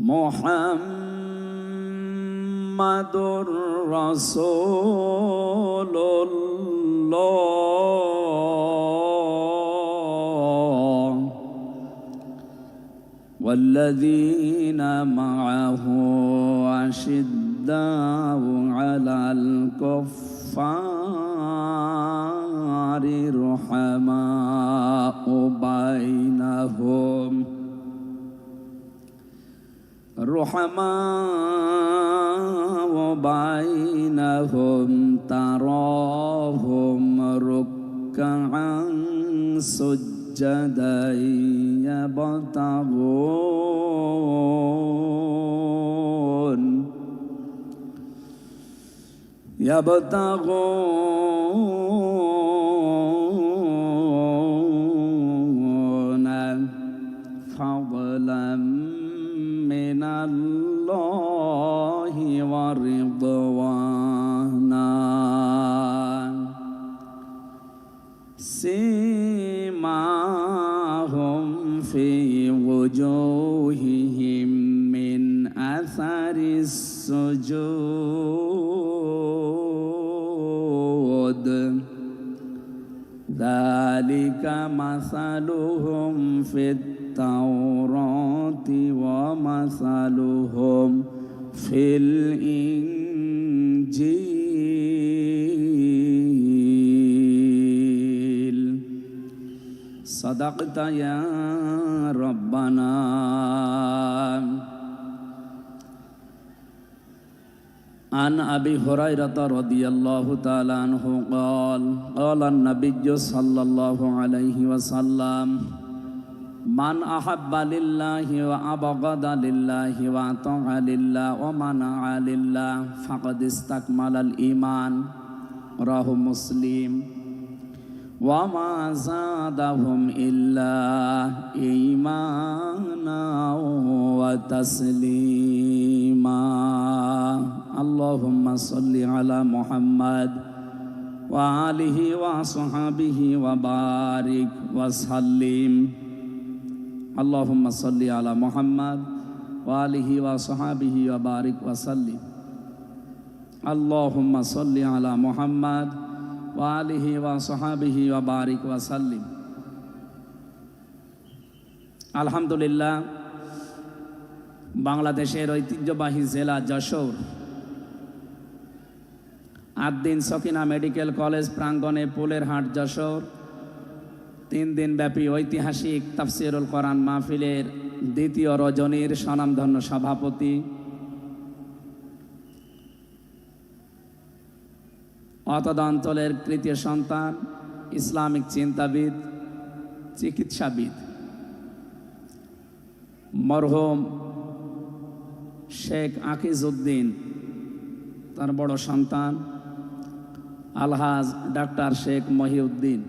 মুহাম্মাদুর রাসূলুল্লাহ والذين معه أشداء على الكفار رحماء بينهم تراهم ركعا سجدا يبتغون فضلا من الله ورضوانا سيماهم في وجوههم من أثر السجود ذلك مثلهم في التوراة ومثلهم في الإنجيل صدقت يا ربنا. عن أبي هريرة رضي الله تعالى عنه قال قال النبي صلى الله عليه وسلم من أحب لله وأبغض لله وأطاع لله ومنع لله فقد استكمل الإيمان رواه مسلم وما زادهم إلا إيمانا وتسليما. اللهم صل على محمد وآله وصحبه وبارك وسلم. اللهم صل على محمد وآله وصحبه وبارك وسلم. اللهم صل على محمد وآله وصحبه وبارك وسلم. আলহামদুলিল্লাহ, বাংলাদেশের ঐতিহ্যবাহী জেলা যশোর আদ্দিন সকিনা মেডিকেল কলেজ প্রাঙ্গণে পুলের হাট যশোর 3 দিনব্যাপী ঐতিহাসিক তাফসিরুল কোরআন মাহফিলের দ্বিতীয় রজনীর স্বনামধন্য সভাপতি অতদ অঞ্চলের তৃতীয় সন্তান, ইসলামিক চিন্তাবিদ, চিকিৎসাবিদ মরহুম শেখ আকিজউদ্দিন, তার বড় সন্তান আলহাজ ডাক্তার শেখ মহিউদ্দিন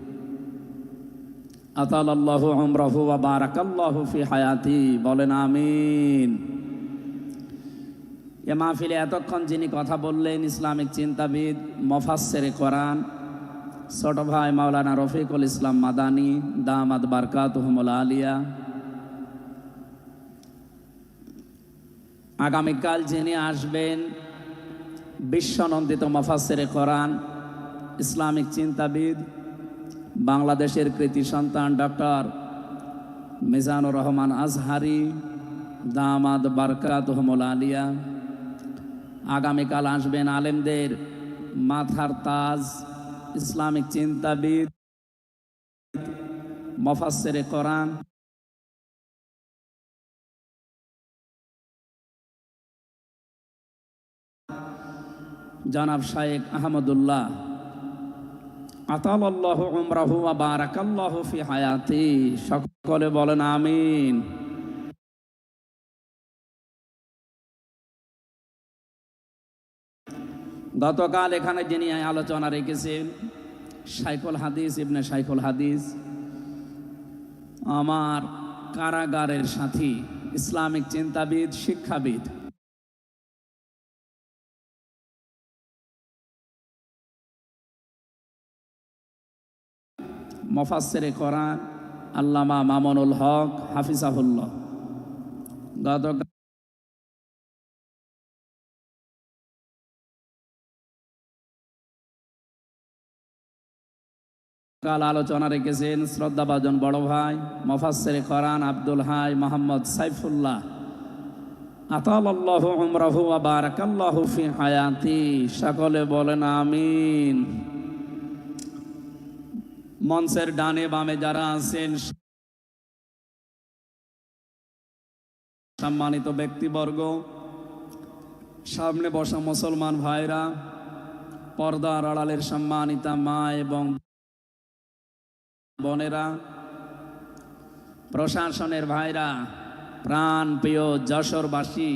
আতালাল্লাহু উমরাহু ওয়া বারাকাল্লাহু ফি হায়াতি, বলেন আমিন। এ মাহফিলে এতক্ষণ যিনি কথা বললেন ইসলামিক চিন্তাবিদ, মুফাসসিরে কোরআন ছোট ভাই মাওলানা রফিকুল ইসলাম মাদানী দামাত বারকাতুহুমুল আলিয়া। আগামীকাল যিনি আসবেন বিশ্বনন্দিত মুফাসসিরে কোরআন, ইসলামিক চিন্তাবিদ, বাংলাদেশের কৃতি সন্তান ডক্টর মিজানুর রহমান আজহারি দামাত বারকাতুহুমুল আলিয়া। আগামীকাল আসবেন আলেমদের মাথার তাজ, ইসলামিক চিন্তাবিদ, মুফাসসিরে কোরআন জনাব শাইখ আহমদুল্লাহ আতালাল্লাহু উমরাহু ওয়া বারাকাল্লাহু ফি হায়াতি। সকলে বলেন আমিন। গতকাল এখানে যিনি আলোচনা রেখেছেন শাইখুল হাদিস ইবনে শাইখুল হাদিস, আমার কারাগারের সাথী, ইসলামিক চিন্তাবিদ, শিক্ষাবিদ, মুফাসসিরে কোরআন আল্লামা মামুনুল হক হাফিজাহুল্লাহ। গতকাল কাল আলোচনা রেখেছেন শ্রদ্ধাভাজন বড় ভাই মুফাসসিরে কোরআন আব্দুল হাই মোহাম্মদ সাইফুল্লাহ, আতালাল্লাহু উমরাহু ওয়া বারাকাল্লাহু ফি হায়াতি। সকলে বলেন আমিন। মঞ্চের ডানে বামে যারা আছেন সম্মানিত ব্যক্তিবর্গ, সামনে বসা মুসলমান ভাইরা, পর্দার আড়ালের সম্মানিতা মা এবং বোনেরা, প্রশাসনের ভাইরা, প্রাণ প্রিয় যশোরবাসী,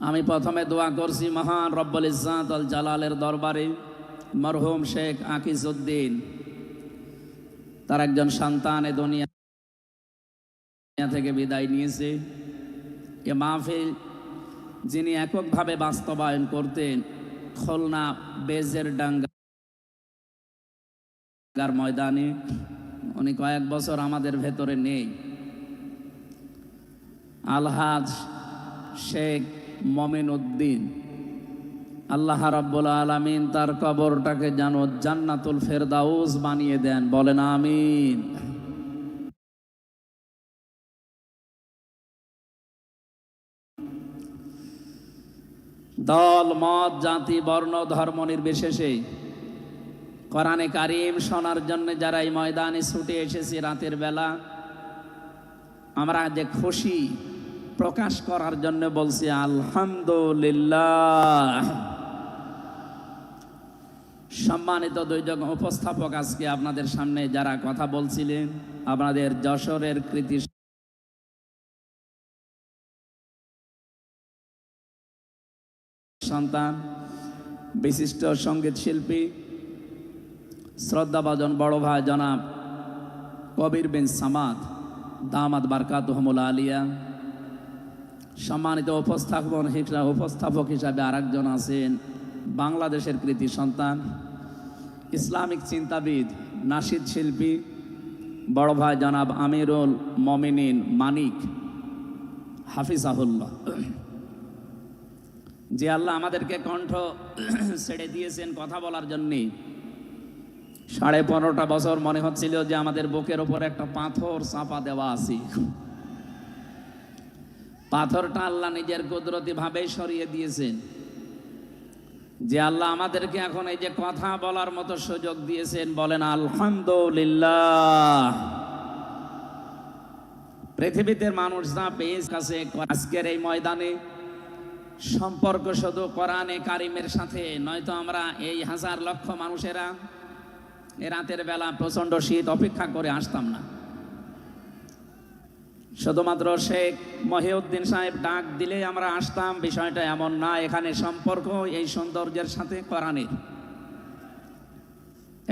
আমি প্রথমে দোয়া করছি মহান রব্বুল ইজ্জাত আল জালালের দরবারে মরহুম শেখ আকিজউদ্দিন, তার একজন সন্তান এ দুনিয়া থেকে বিদায় নিয়েছে। এ মাহফিল যিনি এককভাবে বাস্তবায়ন করতেন খুলনা বেজের ডাঙ্গার ময়দানে, উনি কয়েক বছর আমাদের ভেতরে নেই। আলহাজ শেখ মমিন উদ্দিন, আল্লাহ রাব্বুল আলামিন তার কবরটাকে যেন জান্নাতুল ফেরদাউস বানিয়ে দেন, বলেন আমিন। দল মত জাতি বর্ণ ধর্ম নির্বিশেষে কোরআনে কারিম শোনার জন্য যারা এই ময়দানে ছুটে এসেছি রাতের বেলা, আমরা যে খুশি প্রকাশ করার জন্য বলছি আলহামদুলিল্লাহ। সম্মানিত দুইজন উপস্থাপক, আজকে আপনাদের সামনে যারা কথা বলছিলেন, আপনাদের যশোরের কৃতি সন্তান, বিশিষ্ট সঙ্গীত শিল্পী, শ্রদ্ধাভাজন বড় ভাই জনাব কবির বিন সামাদ দামাত বারকাতুহুমুল আলিয়া। সম্মানিত উপস্থাপক হিসাবে আরেকজন আছেন বাংলাদেশের কৃতি সন্তান, ইসলামিক চিন্তাবিদ, নাশিদ শিল্পী বড় ভাই জনাব আমিরুল মমিনিন মানিক হাফিজাহুল্লাহ। যে আল্লাহ আমাদেরকে কণ্ঠ ছেড়ে দিয়েছেন কথা বলার জন্যে। 15.5 বছর মনে হচ্ছিল যে আমাদের বুকের ওপর একটা পাথর চাপা দেওয়া আছে। পাথরটা আল্লাহ নিজের কুদরতি ভাবে সরিয়ে দিয়েছেন। যে আল্লাহ আমাদেরকে এখন এই যে কথা বলার মতো সুযোগ দিয়েছেন, বলেন আলহামদুলিল্লাহ। পৃথিবীতে মানুষ যা পেয়েছে কাছে আজকের এই ময়দানে সম্পর্ক শুধু কোরআনে কারিমের সাথে, নয়তো আমরা এই হাজার লক্ষ মানুষেরা এ রাতের বেলা প্রচন্ড শীত অপেক্ষা করে আসতাম না। শুধুমাত্র শেখ মহিউদ্দিন সাহেব ডাক দিলেই আমরা আসতাম, বিষয়টা এমন না। এখানে সম্পর্ক এই সৌন্দর্যের সাথে কোরআনের।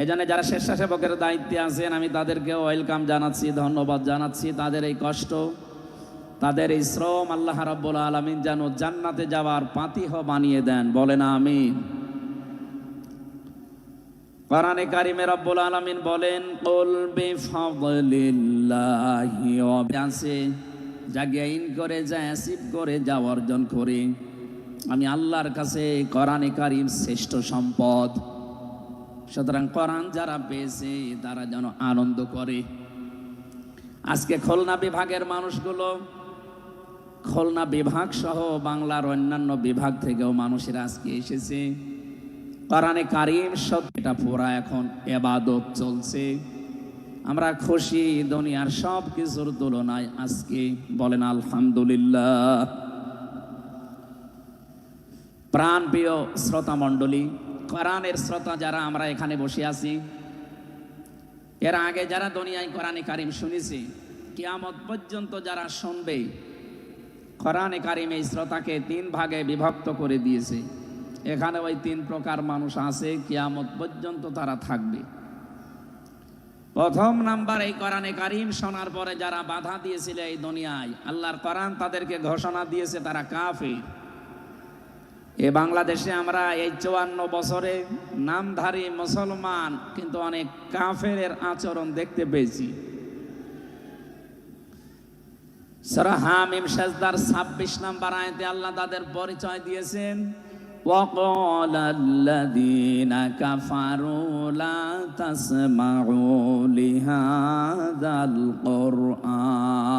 এই জন্য যারা স্বেচ্ছাসেবকের দায়িত্বে আছেন, আমি তাদেরকে ওয়েলকাম জানাচ্ছি, ধন্যবাদ জানাচ্ছি। তাদের এই কষ্ট, তাদের এই শ্রম আল্লাহ রাব্বুল আলামিন যেন জান্নাতে যাওয়ার পাতিহ বানিয়ে দেন, বলেন আমিন। কোরআনে কারিমে রব্বুল আলামিন বলেন কুল বিফাদলিল্লাহি ওয়া বিআসি, যা গেইন করে, যা অ্যাচিভ করে, যা অর্জন করে, আমি আল্লাহর কাছে কোরআনে কারিম শ্রেষ্ঠ সম্পদ। সুতরাং কোরআন যারা পেয়েছে তারা যেন আনন্দ করে। আজকে খুলনা বিভাগের মানুষগুলো, খুলনা বিভাগ সহ বাংলার অন্যান্য বিভাগ থেকেও মানুষেরা আজকে এসেছে। কোরআনে কারিম সত্যটা পুরা এখন ইবাদত চলছে। আমরা খুশি দুনিয়ার সব কিছুর তুলনায় আজকে, বলেন আলহামদুলিল্লাহ। প্রাণ প্রিয় শ্রোতা মণ্ডলী, কোরআনের শ্রোতা যারা আমরা এখানে বসে আছি, এর আগে যারা দুনিয়ায় কোরআনে কারিম শুনেছি, কিয়ামত পর্যন্ত যারা শুনবে, কোরআনে কারিম এই শ্রোতাকে 3 ভাগে বিভক্ত করে দিয়েছে। এখানে ওই 3 প্রকার মানুষ আছে, কিয়ামত পর্যন্ত তারা থাকবে। প্রথম নাম্বার, এই কোরআনে কারিম শোনার পরে যারা বাধা দিয়েছিল এই দুনিয়ায়, আল্লাহর কোরআন তাদেরকে ঘোষণা দিয়েছে তারা কাফের। এ বাংলাদেশে আমরা এই 54 বছরে নামধারী মুসলমান, কিন্তু অনেক কাফেরের আচরণ দেখতে পেয়েছি। সূরা হামিম সাজদার 26 নম্বর আয়াতে আল্লাহ তাদের পরিচয় দিয়েছেন, وقال الذين كفروا لا تسمعوا لهذا القرآن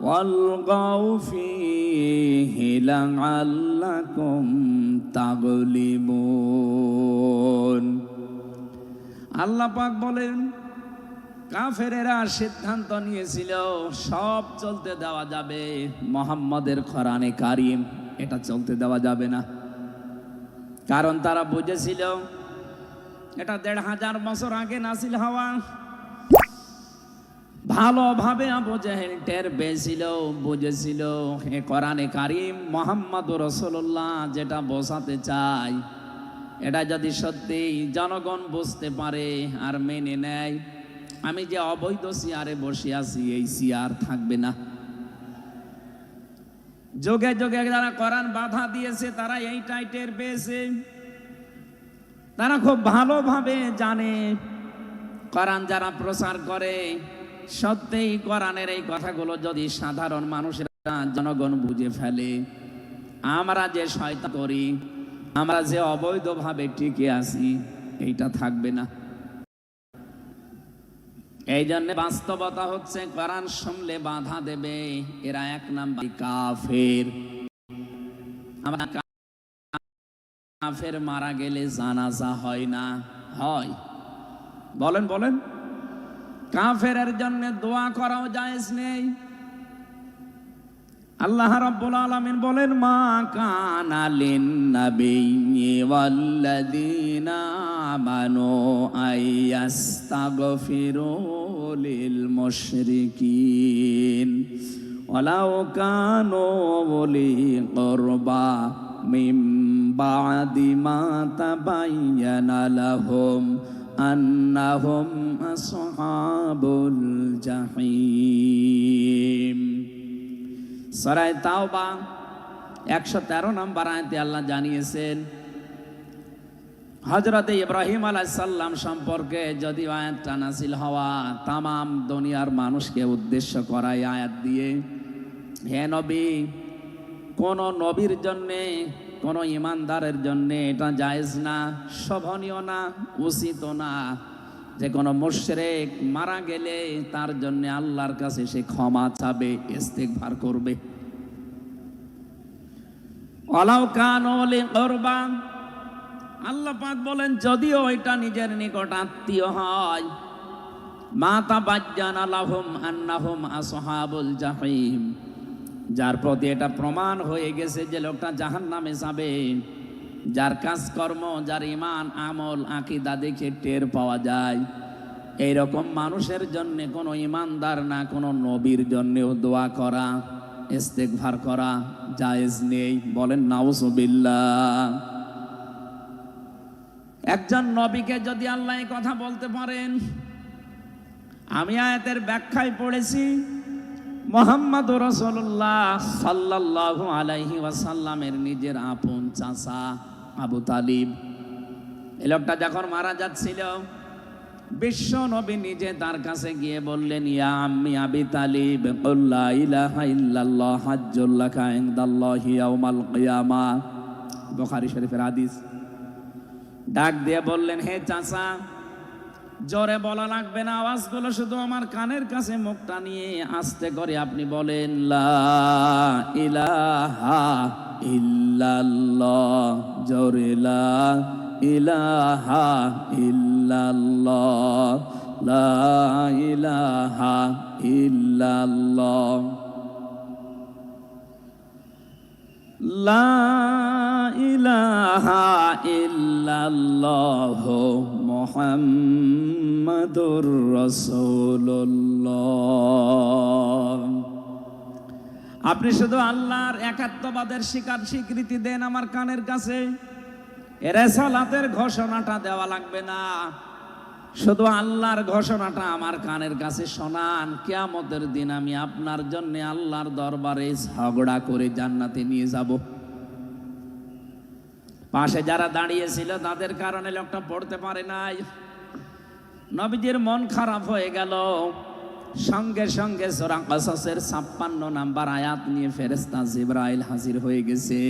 والغوا فيه لعلكم تغلبون আল্লাহ পাক বলেন কাফেরেরা সিদ্ধান্ত নিয়েছিল সব চলতে দেওয়া যাবে, মুহাম্মদের কোরআনে কারীম এটা চলতে দেওয়া যাবে না। কারণ তারা বুঝেছিল এটা ১৫০০ বছর আগে নাজিল হওয়া। ভালোভাবে আবু জেহেল টের পেয়েছিল, বুঝেছিল এ কোরআনে কারীম মুহাম্মদুর রাসূলুল্লাহ যেটা বোঝাতে চায় এটা যদি সত্যি জনগণ বুঝতে পারে আর মেনে নেয়, আমি যে অবৈধ চেয়ারে বসে আছি এই চেয়ার থাকবে না। যুগে যুগে যারা কোরআন বাধা দিয়েছে তারা এইটাই টের পেয়েছে। তারা খুব ভালোভাবে জানে কোরআন যারা প্রচার করে সত্যিই কোরআনের এই কথাগুলো যদি সাধারণ মানুষেরা জনগণ বুঝে ফেলে, আমরা যে শয়তান করি, আমরা যে অবৈধভাবে টিকে আছি এইটা থাকবে না। এই জন্য বাস্তবতা হচ্ছে কোরআন শুনলে বাধা দেবে এরা ১ নাম্বার কাফের। আমরা কাফের মারা গেলে জানাজা হয় না, হয়? বলেন বলেন। কাফেরের জন্য দোয়া করাও জায়েজ নেই। আল্লাহ রাব্বুল আলামিন বলেন মা কানা লিন নাবিয়্যি ওয়াল্লাযীনা আমানু আইয়াস্তাগফিরু লিল মুশরিকিন ওয়ালাউ কানু উলি কুরবা মিন বা'দি মা তাবায়্যানা লাহুম আন্নাহুম আসহাবুল জাহিম। সূরা তাওবা ১১৩ নম্বর আয়াতে আল্লাহ জানিয়েছেন হযরত ইব্রাহিম আলাইহিস সালাম সম্পর্কে যদি আয়াতটা নাযিল হওয়া তাম দুনিয়ার মানুষকে উদ্দেশ্য করা আয়াত দিয়ে, হে নবী, কোন নবীর জন্যে কোন ইমানদারের জন্যে এটা জায়েজ না, শোভনীয় না, উচিত না যে কোনো মুশরিক মারা গেলে তার জন্য আল্লাহর কাছে সে ক্ষমা চাবে, ইস্তিগফার করবে। ওয়ালাউ কানু লি কুরবা, আল্লাহ পাক বলেন যদিও এটা নিজের নিকট আত্মীয় হয়, মা তাবায়্যানা লাহুম আন্নাহুম আসহাবুল জাহিম, যার প্রতি এটা প্রমাণ হয়ে গেছে যে লোকটা জাহান্নামে যাবে, যার কাজকর্ম, যার ঈমান, আমল, আকীদা দেখে টের পাওয়া যায়, এইরকম মানুষের জন্য কোনো ঈমানদার না কোনো নবীর জন্যও দোয়া করা, ইস্তিগফার করা জায়েজ নেই। বলেন নাউজুবিল্লাহ। একজন নবীকে যদি আল্লাহ এই কথা বলতে পারেন, আমি আয়াতের ব্যাখ্যায় পড়েছি মুহাম্মদুর রাসূলুল্লাহ সাল্লাল্লাহু আলাইহি ওয়াসাল্লামের নিজের আপন চাচা আবু তালিব, এই লোকটা যখন মারা যাচ্ছিল বিশ্ব নবী নিজে তার কাছে গিয়ে বললেন ইয়া আম্মি আবি তালিব কুল লা ইলাহা ইল্লাল্লাহ হাজ্জুল লাকা ইনদাল্লাহি ইয়াউমাল কিয়ামাহ, বুখারী শরীফের হাদিস। ডাক দিয়ে বললেন হে চাচা, জোরে বলা লাগবে না, আওয়াজগুলো শুধু আমার কানের কাছে মুখটা নিয়ে আস্তে করে আপনি বলেন লা ইলাহা ইল্লাল্লাহ, জোরে লা ইলাহা ইল্লাল্লাহ, লা ইলাহা ইল্লাল্লাহ, লা ইলাহা ইল্লাল্লাহ মুহাম্মাদুর রাসূলুল্লাহ। আপনি শুধু আল্লাহর একাত্মবাদের স্বীকৃতি দেন আমার কানের কাছে, রিসালাতের ঘোষণাটা দেওয়া লাগবে না, শুধু আল্লাহর ঘোষণাটা আমার কানের কাছে শোনান। কিয়ামতের দিন আমি আপনার জন্য আল্লাহর দরবারে ঝগড়া করে জান্নাতে নিয়ে যাব। পাশে যারা দাঁড়িয়েছিল তাদের কারণে লোকটা পড়তে পারে নাই। নবীজির মন খারাপ হয়ে গেল। সঙ্গে সঙ্গে সূরা কাসাসের ৫৬ নাম্বার আয়াত নিয়ে ফেরেশতা জিবরাইল হাজির হয়ে গেছে।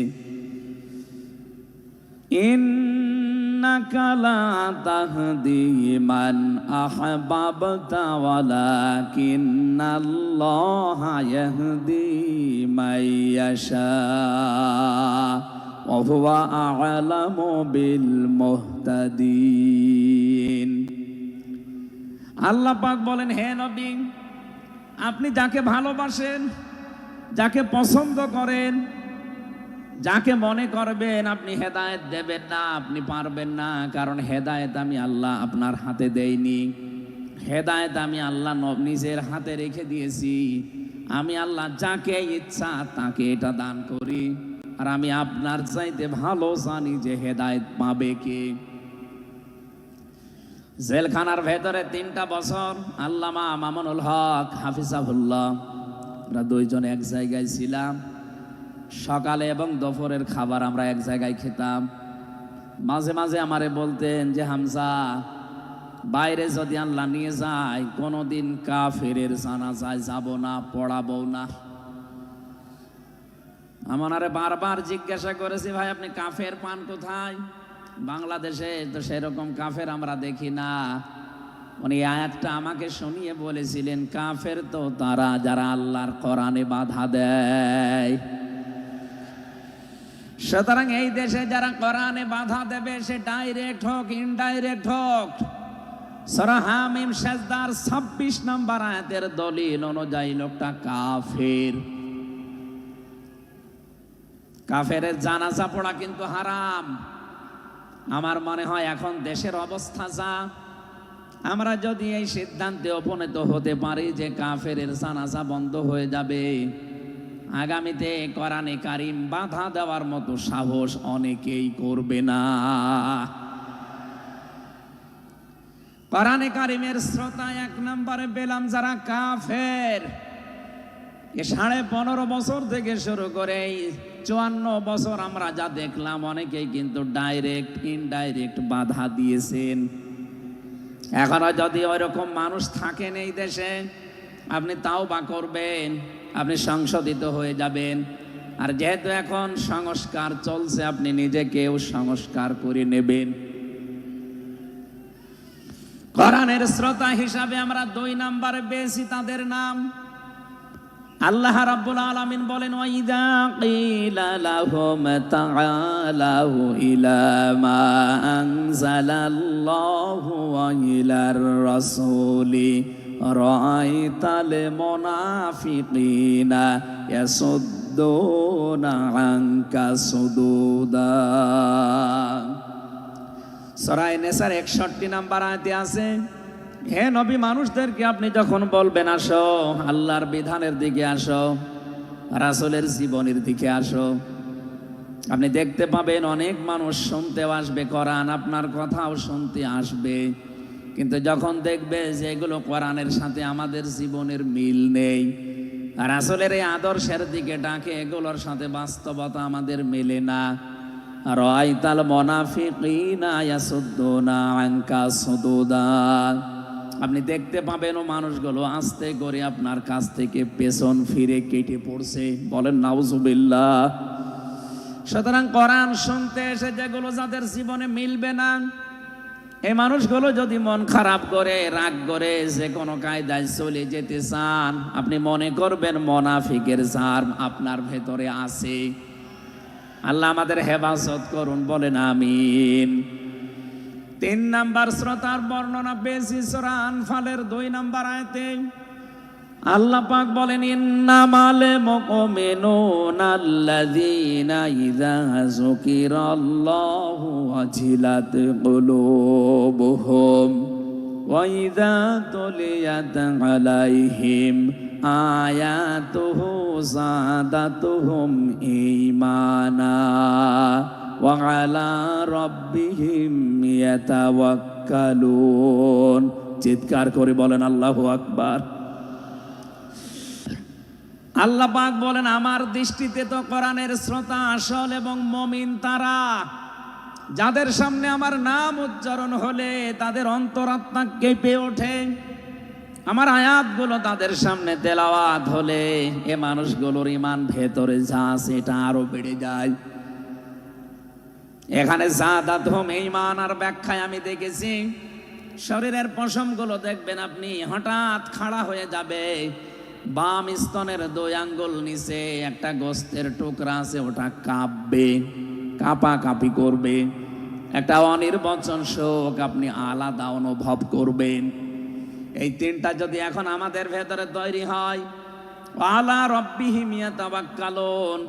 ইন্নাকা লা তাহদি মান আহবাবতা ওয়ালাকিন্নাল্লাহা ইয়াহদি মান ইয়াশা ওয়া হুয়া আ'লামু বিল মুহতাদিন। আল্লাহ পাক বলেন, হে নবী, আপনি যাকে ভালোবাসেন, যাকে পছন্দ করেন, যাকে মনে করবেন আপনি হেদায়েত দেবেন না, আপনি পারবেন না, কারণ হেদায়েত আমি আল্লাহ আপনার হাতে দেইনি। হেদায়েত আমি আল্লাহ নিজের হাতে রেখে দিয়েছি। আমি আল্লাহ যাকে ইচ্ছা তাকে এটা দান করি, আর আমি আপনার চাইতে ভালো জানি যে হেদায়েত পাবে কে। জেলখানার ভেতরে 3টা বছর আল্লামা মামুনুল হক হাফিজাহুল্লাহ, আমরা দুইজন এক জায়গায় ছিলাম। সকালে এবং দুপুরের খাবার আমরা এক জায়গায় খেতাম। মাঝে মাঝে আমারে বলতেন যে, হামজা, বাইরে যদি আল্লাহ নিয়ে যায় কোনোদিন কাফেরের জানাজায় যাব না, পড়াবো না। আমারে বারবার জিজ্ঞাসা করেছি, ভাই আপনি কাফের পান কোথায়? বাংলাদেশে তো সেরকম কাফের আমরা দেখি না। উনি আয়াতটা আমাকে শুনিয়ে বলেছিলেন, কাফের তো তারা যারা আল্লাহর কোরআনে বাধা দেয়। সুতরাং এই দেশে যারা কোরআনে বাধা দেবে, সে ডাইরেক্ট হোক ইনডাইরেক্ট হোক, সূরা হামিম সেজদার 26 নম্বর আয়াতের দলিল অনুযায়ী লোকটা কাফের। কাফেরের জানাজা পড়া কিন্তু হারাম। আমার মনে হয় এখন দেশের অবস্থা যা, আমরা যদি এই সিদ্ধান্তে উপনীত হতে পারি যে কাফেরের জানাজা বন্ধ হয়ে যাবে, আগামীতে কোরআনে কারিম বাধা দেওয়ার মতো সাহস অনেকেই করবে না। কোরআনে কারিমের শ্রোতা 1 নম্বরে পেলাম যারা কাফের। 15.5 বছর থেকে শুরু করে 54 বছর আমরা যা দেখলাম, অনেকেই কিন্তু ডাইরেক্ট ইনডাইরেক্ট বাধা দিয়েছেন। এখনো যদি ওইরকম মানুষ থাকেন এই দেশে, আপনি তাওবা করবেন, আপনি সংশোধিত হয়ে যাবেন। আর যেহেতু এখন সংস্কার চলছে, আপনি নিজেকেও সংস্কার করে নেবেন। কোরআনের শ্রোতা হিসাবে আমরা 2 নম্বরে পেয়েছি তাদের নাম। আল্লাহ রাব্বুল আলামিন বলেন, ওয়াইদা কিলা লাহুম তাআলাউ ইলা মা আনজালাল্লাহু ওয়া ইলার রাসূলি রাআইতাল মুনাফিকিনা ইয়াসুদ্দুনা আনকা সুদুদা। সূরা নিসার 61 নম্বর আয়াতে আছে, হে নবী, মানুষদেরকে আপনি যখন বলবেন আসো আল্লাহর বিধানের দিকে আসো, রাসূলের জীবনের দিকে আসো, আপনি দেখতে পাবেন অনেক মানুষ শুনতেও আসবে কোরআন, আপনার কথাও শুনতে আসবে। কিন্তু যখন দেখবে যে এগুলো কোরআনের সাথে আমাদের জীবনের মিল নেই, রাসূলের এই আদর্শের দিকে ডাকে, এগুলোর সাথে বাস্তবতা আমাদের মেলে না, রাআইতাল মুনাফিকিনা ইয়াসুদ্দুনা আনকা সুদুদা, আপনি দেখতে পাবেন ও মানুষগুলো আস্তে করে আপনার কাছ থেকে পেছন ফিরে কেটে পড়ছে। বলেন নাউজুবিল্লাহ। সুতরাং কোরআন শুনতে এসে যেগুলো যাদের জীবনে মিলবে না, এই মানুষগুলো যদি মন খারাপ করে, রাগ করে, যে কোনো কায়দায় চলে যেতে চান, আপনি মনে করবেন মুনাফিকের জার আপনার ভেতরে আছে। আল্লাহ আমাদের হেফাজত করুন, বলেন আমিন। 3 নম্বর শ্রোতার বর্ণনা পেয়েছি সূরা আনফালের 2 নম্বর আয়াতে। আল্লাহ পাক বলেন, ইন্নামাল মুমিনুনা আল্লাযীনা ইযা যুকিরাল্লাহু ওয়াজিলাত কুলুবুহুম ওয়া ইযা তুলিয়াত আলাইহিম আয়াতুহু যাদাতুহুম ঈমানা ওয়া আলা রাব্বিহিম ইয়াতাওয়াক্কালুন। চিৎকার করে বলেন আল্লাহু আকবার। আল্লাহ পাক বলেন, আমার দৃষ্টিতে তো কোরআনের শ্রোতা আসল এবং মুমিন তারা, যাদের সামনে আমার নাম উচ্চারণ হলে তাদের অন্তরাত্মা কেঁপে ওঠে, আমার আয়াতগুলো তাদের সামনে তেলাওয়াত হলে এ মানুষগুলোর ঈমান ভেতরে যা আছে এটা আরো বেড়ে যায়। এখানে জাদাতহুম ঈমান আর ব্যাখ্যায় আমি দেখেছি শরীরের পশমগুলো দেখবেন আপনি হঠাৎ খাড়া হয়ে যাবে, বাম স্তনের 2 আঙ্গুল নিচে একটা গোস্তের টুকরা আছে, ওটা কাঁপবে, কাঁপাকাঁপি করবে, একটা অনির্বচন শোক আপনি আলাদা অনুভব করবেন। এই 3টা যদি এখন আমাদের ভেতরে তৈরি হয়, আলা রাব্বিহিম ইয়াতাওয়াক্কালুন,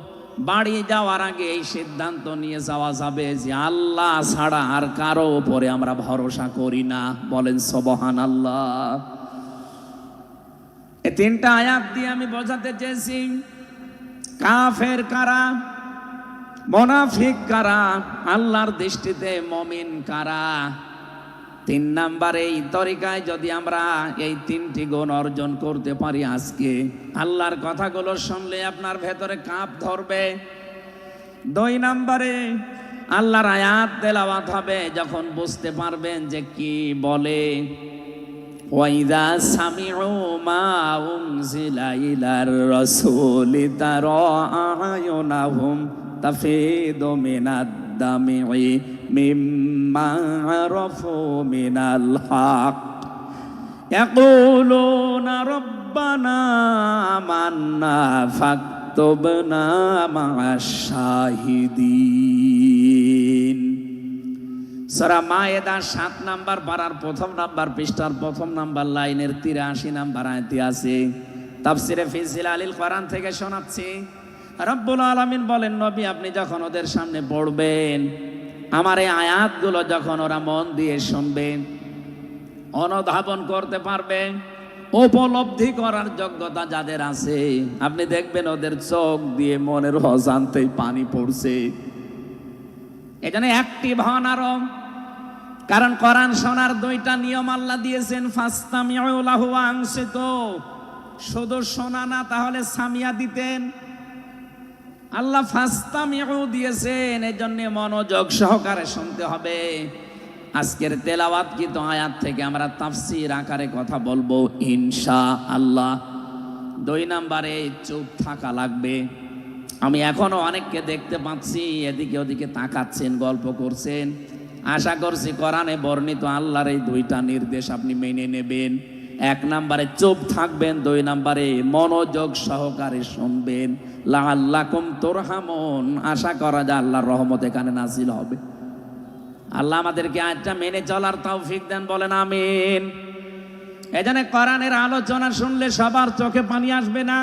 বাড়ি যাওয়ার আগে এই সিদ্ধান্ত নিয়ে যাওয়া যাবে যে আল্লাহ ছাড়া আর কারো উপরে আমরা ভরসা করি না। বলেন সুবহানাল্লাহ। এই 3টা আয়াত দিয়ে আমি বোঝাতে চেয়েছি কাফের কারা, মুনাফিক কারা, আল্লাহর দৃষ্টিতে মুমিন কারা। 3 নাম্বার এই তরিকায় যদি আমরা এই 3টি গুণ অর্জন করতে পারি, আজকে আল্লাহর কথাগুলো শুনলে আপনার ভেতরে কাঁপ ধরবে। 2 নাম্বারে আল্লাহর আয়াত তেলাওয়াত হবে, যখন বুঝতে পারবেন যে কি বলে, ওয়াইদা সামিউ মা উনজিলা ইলার রাসূলি তারা আয়ুনাহুম তাফিদু মিনাদ দামি মিম্মা আরাফু মিনাল হক ইয়াকুলুনা রাব্বানা আমান্না ফাকতুবনা মা'আশ শাহিদিন। সূরা মায়েদা 7 নাম্বার পারার 1 নাম্বার পৃষ্ঠার 1 নাম্বার লাইনের 83 নাম্বার আয়াতে আছে। তাফসিরে ফি জিলালিল কোরআন থেকে শোনাচ্ছি। রব্বুল আলামিন বলেন, নবী আপনি যখন ওদের সামনে পড়বেন, আমার এই আয়াতগুলো যখন ওরা মন দিয়ে শুনবেন, অনুধাবন করতে পারবে, উপলব্ধি করার যোগ্যতা যাদের আছে, আপনি দেখবেন ওদের চোখ দিয়ে মনের অজান্তেই পানি পড়ছে। এজন্য অ্যাক্টিভ হন আরো, কারণ কোরআন শোনার 2টা নিয়ম আল্লাহ দিয়েছেন। ফাসতামিউ লাহু ওয়া আনসিতু, শুধু শোনা না, তাহলে সামিয়া দিতেন। আল্লাহ ফাসতামিউ দিয়েছেন, এজন্য মনোযোগ সহকারে শুনতে হবে। আজকের তেলাওয়াতকৃত আয়াত থেকে আমরা তাফসীর আকারে কথা বলবো ইনশাআল্লাহ। 2 নাম্বারে চুপ থাকা লাগবে। আমি এখনো অনেককে দেখতে পাচ্ছি এদিকে ওদিকে তাকাচ্ছেন, গল্প করছেন। আশা করছি কোরআনে বর্ণিত আল্লাহর এই 2টা নির্দেশ আপনি মেনে নেবেন। 1 নাম্বারে চুপ থাকবেন, 2 নাম্বারে মনোযোগ সহকারে শুনবেন। লাআল্লাকুম তুরহামুন, আশা করা যায় আল্লাহর রহমত এখানে নাজিল হবে। আল্লাহ আমাদেরকে আয়াতটা মেনে চলার তৌফিক দেন, বলেন আমিন। এজন্য কোরআনের আলোচনা শুনলে সবার চোখে পানি আসবে না।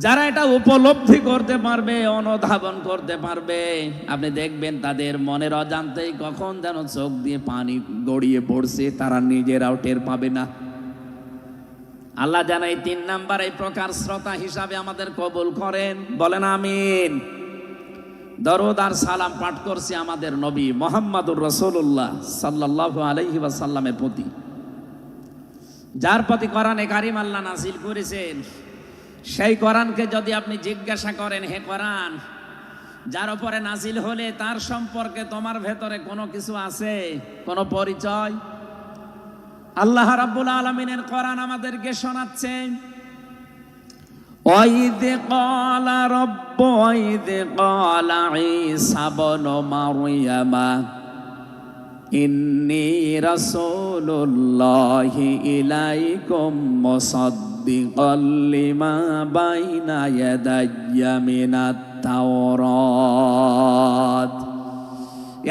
যারা এটা উপলব্ধি করতে পারবে, অনুধাবন করতে পারবে, আপনি দেখবেন তাদের মনের অজান্তেই কখন যেন চোখ দিয়ে পানি গড়িয়ে পড়ছে, তারা নিজেরাও টের পাবে না। আল্লাহ যেন এই 3 নাম্বার এই প্রকার শ্রোতা হিসাবে আমাদের কবুল করেন, বলেন আমিন। দরুদ আর সালাম পাঠ করছি আমাদের নবী মুহাম্মদুর রাসূলুল্লাহ সাল্লাল্লাহু আলাইহি ওয়াসাল্লামের প্রতি, যার প্রতি কোরআনে কারীম আল্লাহ নাযিল করেছেন। সেই কোরআনকে যদি আপনি জিজ্ঞাসা করেন, হে কোরআন, যার উপরে নাজিল হলে তার সম্পর্কে তোমার ভেতরে কোনো কিছু আছে, কোনো পরিচয়? আল্লাহ রাব্বুল আলামিনের কোরআন আমাদেরকে শোনাচ্ছেন, ওয়াইদ ক্বালা রাব্বু ওয়াইদ ক্বালা ঈসা ইবনু মারইয়ামা ইন্নী রাসূলুল্লাহি ইলাইকুম মুসাদ্দিকাল লিমা বাইনা ইয়াদাইয়া মিনাত তাওরাত।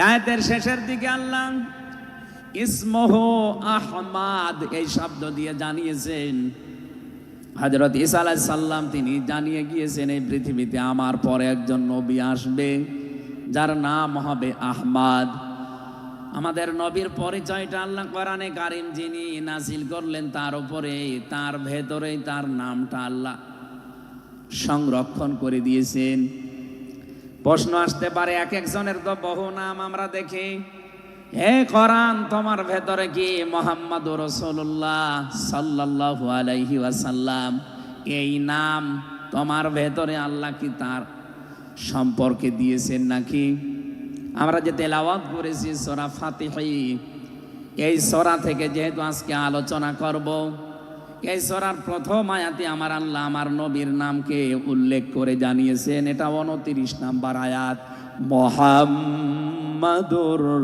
আয়াতের শেষের দিকে আল্লাহ ইসমহু আহমাদ এই শব্দ দিয়ে জানিয়েছেন, হযরত ঈসা আলাইহিস সালাম তিনি জানিয়ে গিয়েছেন এই পৃথিবীতে আমার পরে একজন নবী আসবে যার নাম হবে আহমাদ। আমাদের নবীর পরিচয়টা আল্লাহ কোরআনে কারীম যিনি নাযিল করলেন তার উপরে, তার ভেতরেই তার নামটা আল্লাহ সংরক্ষণ করে দিয়েছেন। প্রশ্ন আসতে পারে, এক একজনের তো বহু নাম আমরা দেখি। হে কোরআন, তোমার ভেতরে কি মুহাম্মদুর রাসূলুল্লাহ সাল্লাল্লাহু আলাইহি ওয়াসাল্লাম এই নাম তোমার ভেতরে আল্লাহ কি তার সম্পর্কে দিয়েছেন নাকি? আমরা যে তেলাওয়াত করেছি সূরা ফাতিহা, এই সূরা থেকে যেহেতু আজকে আলোচনা করব, এই সূরার প্রথম আয়াতে আমার আল্লাহ আমার নবীর নামকে উল্লেখ করে জানিয়েছেন। এটা 29 নাম্বার আয়াত। মুহাম্মাদুর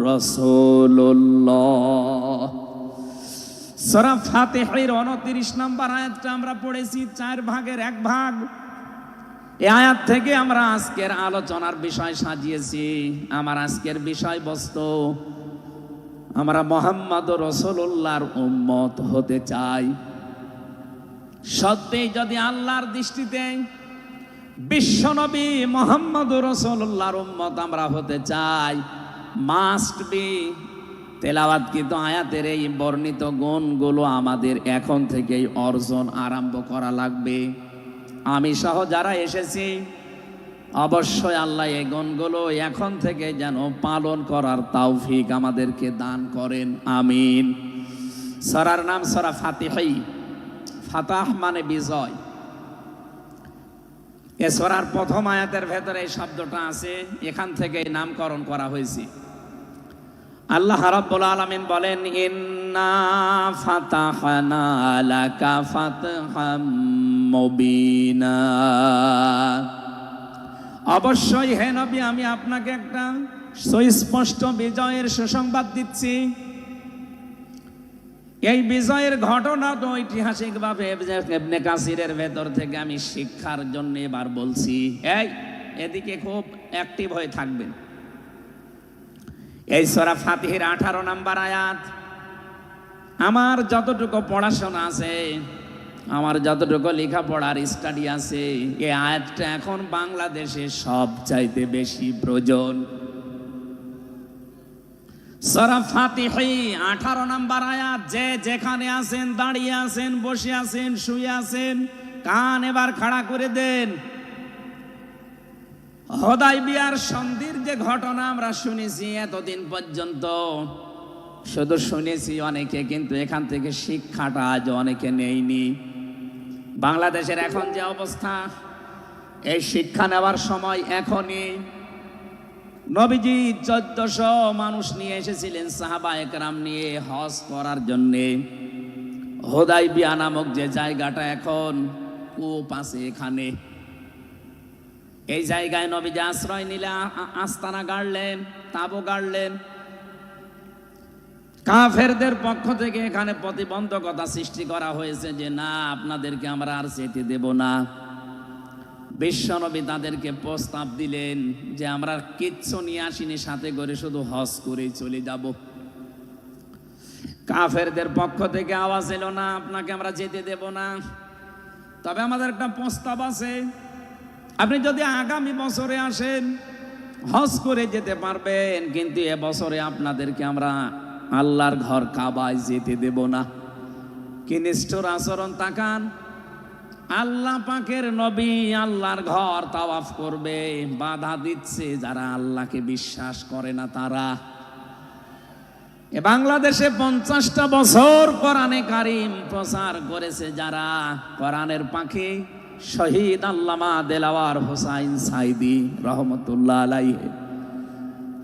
রাসূলুল্লাহ। সূরা ফাতিহার 29 নম্বর আয়াতটা আমরা পড়েছি, 4 ভাগের 1 ভাগ। এই আয়াত থেকে আমরা আজকের আলোচনার বিষয় সাজিয়েছি। আমার আজকের বিষয়বস্তু, আমরা মুহাম্মাদুর রাসূলুল্লাহর উম্মত হতে চাই। সত্যি যদি আল্লাহর দৃষ্টিতে বিশ্বনবী মুহাম্মাদুর রাসূলুল্লাহর উম্মত আমরা হতে চাই, মাস্ট বি তেলাওয়াতকৃত আয়াতের এই বর্ণিত গুণগুলো আমাদের এখন থেকেই অর্জন আরম্ভ করা লাগবে। আমি সহ যারা এসেছি অবশ্যই আল্লাহ এই গুণগুলো এখন থেকে যেন পালন করার তৌফিক আমাদেরকে দান করেন, আমিন। সূরার নাম সূরা ফাতিহা। ফাতাহ মানে বিজয়। এ সূরার প্রথম আয়াতের ভেতরে এই শব্দটা আছে, এখান থেকে নামকরণ করা হয়েছে। আল্লাহ রাব্বুল আলামিন বলেন, ইন্না ফাতাহনা লাকা ফাতহাম মুবিনা। অবশ্যই হে নবী, আমি আপনাকে একটা সুস্পষ্ট বিজয়ের সুসংবাদ দিচ্ছি। এই বিজয়ের ঘটনা তো ঐতিহাসিকভাবে ইবনে কাসিরের ভেতর থেকে আমি শিক্ষার জন্য এবার বলছি। এদিকে খুব অ্যাক্টিভ হয়ে থাকবেন। এই সূরা ফাতিহার 18 নম্বর আয়াত। আমার যতটুকু পড়াশোনা আছে, আমার যতটুকু লেখাপড়ার স্টাডি আছে, এই আয়াতটা এখন বাংলাদেশে সবচাইতে বেশি প্রয়োজন। সূরা ফাতিহা 18 নম্বর আয়াত। যে যেখানে আছেন, দাঁড়িয়ে আছেন, বসে আছেন, শুয়ে আছেন, কান এবার খাড়া করে দেন। হুদায়বিয়ার সন্ধির যে ঘটনা আমরা শুনেছি এতদিন পর্যন্ত, শুধু শুনেছি অনেকে, কিন্তু এখান থেকে শিক্ষাটা আজ অনেকে নেয়নি। বাংলাদেশের এখন যে অবস্থা, এই শিক্ষা নেওয়ার সময় এখনই। নবীজি 1400 মানুষ নিয়ে এসেছিলেন সাহাবায়ে কেরাম নিয়ে হজ করার জন্যে। হুদায়বিয়া নামক যে জায়গাটা, এখন কূপ আছে এখানে, এই জায়গায় নবীজি আশ্রয় নিলে আস্তানা গাড়লেন, তাবু গাড়লেন। কাফেরদের পক্ষ থেকে এখানে প্রতিবন্ধকতা সৃষ্টি করা হয়েছে যে না, আপনাদেরকে আমরা আর যেতে দেব না। বিশ্বনবী তাদেরকে প্রস্তাব দিলেন যে আমরা কিচ্ছু নিয়ে আসিনি সাথে করে, শুধু হজ করেই চলে যাব। কাফেরদের পক্ষ থেকে আওয়াজ এলো, না, আপনাকে আমরা যেতে দেব না, তবে আমাদের একটা প্রস্তাব আছে। আপনি যদি আগামী বছরে আসেন, হজ করে যেতে পারবেন, কিন্তু এবছরে আপনাদেরকে আমরা আল্লাহর ঘর কাবায় যেতে দেব না। কি নিষ্ঠুর আচরণ! তাকান, আল্লাহ পাকের নবী আল্লাহর ঘর তাওয়াফ করবে, বাধা দিচ্ছে যারা আল্লাহকে বিশ্বাস করে না তারা। এ বাংলাদেশে 50টা বছর কোরআনে কারীম প্রচার করেছে যারা, কোরআনের পাখি শহীদ আল্লামা দেলাওয়ার হোসাইন সাইদি রহমতুল্লাহ আলাইহি,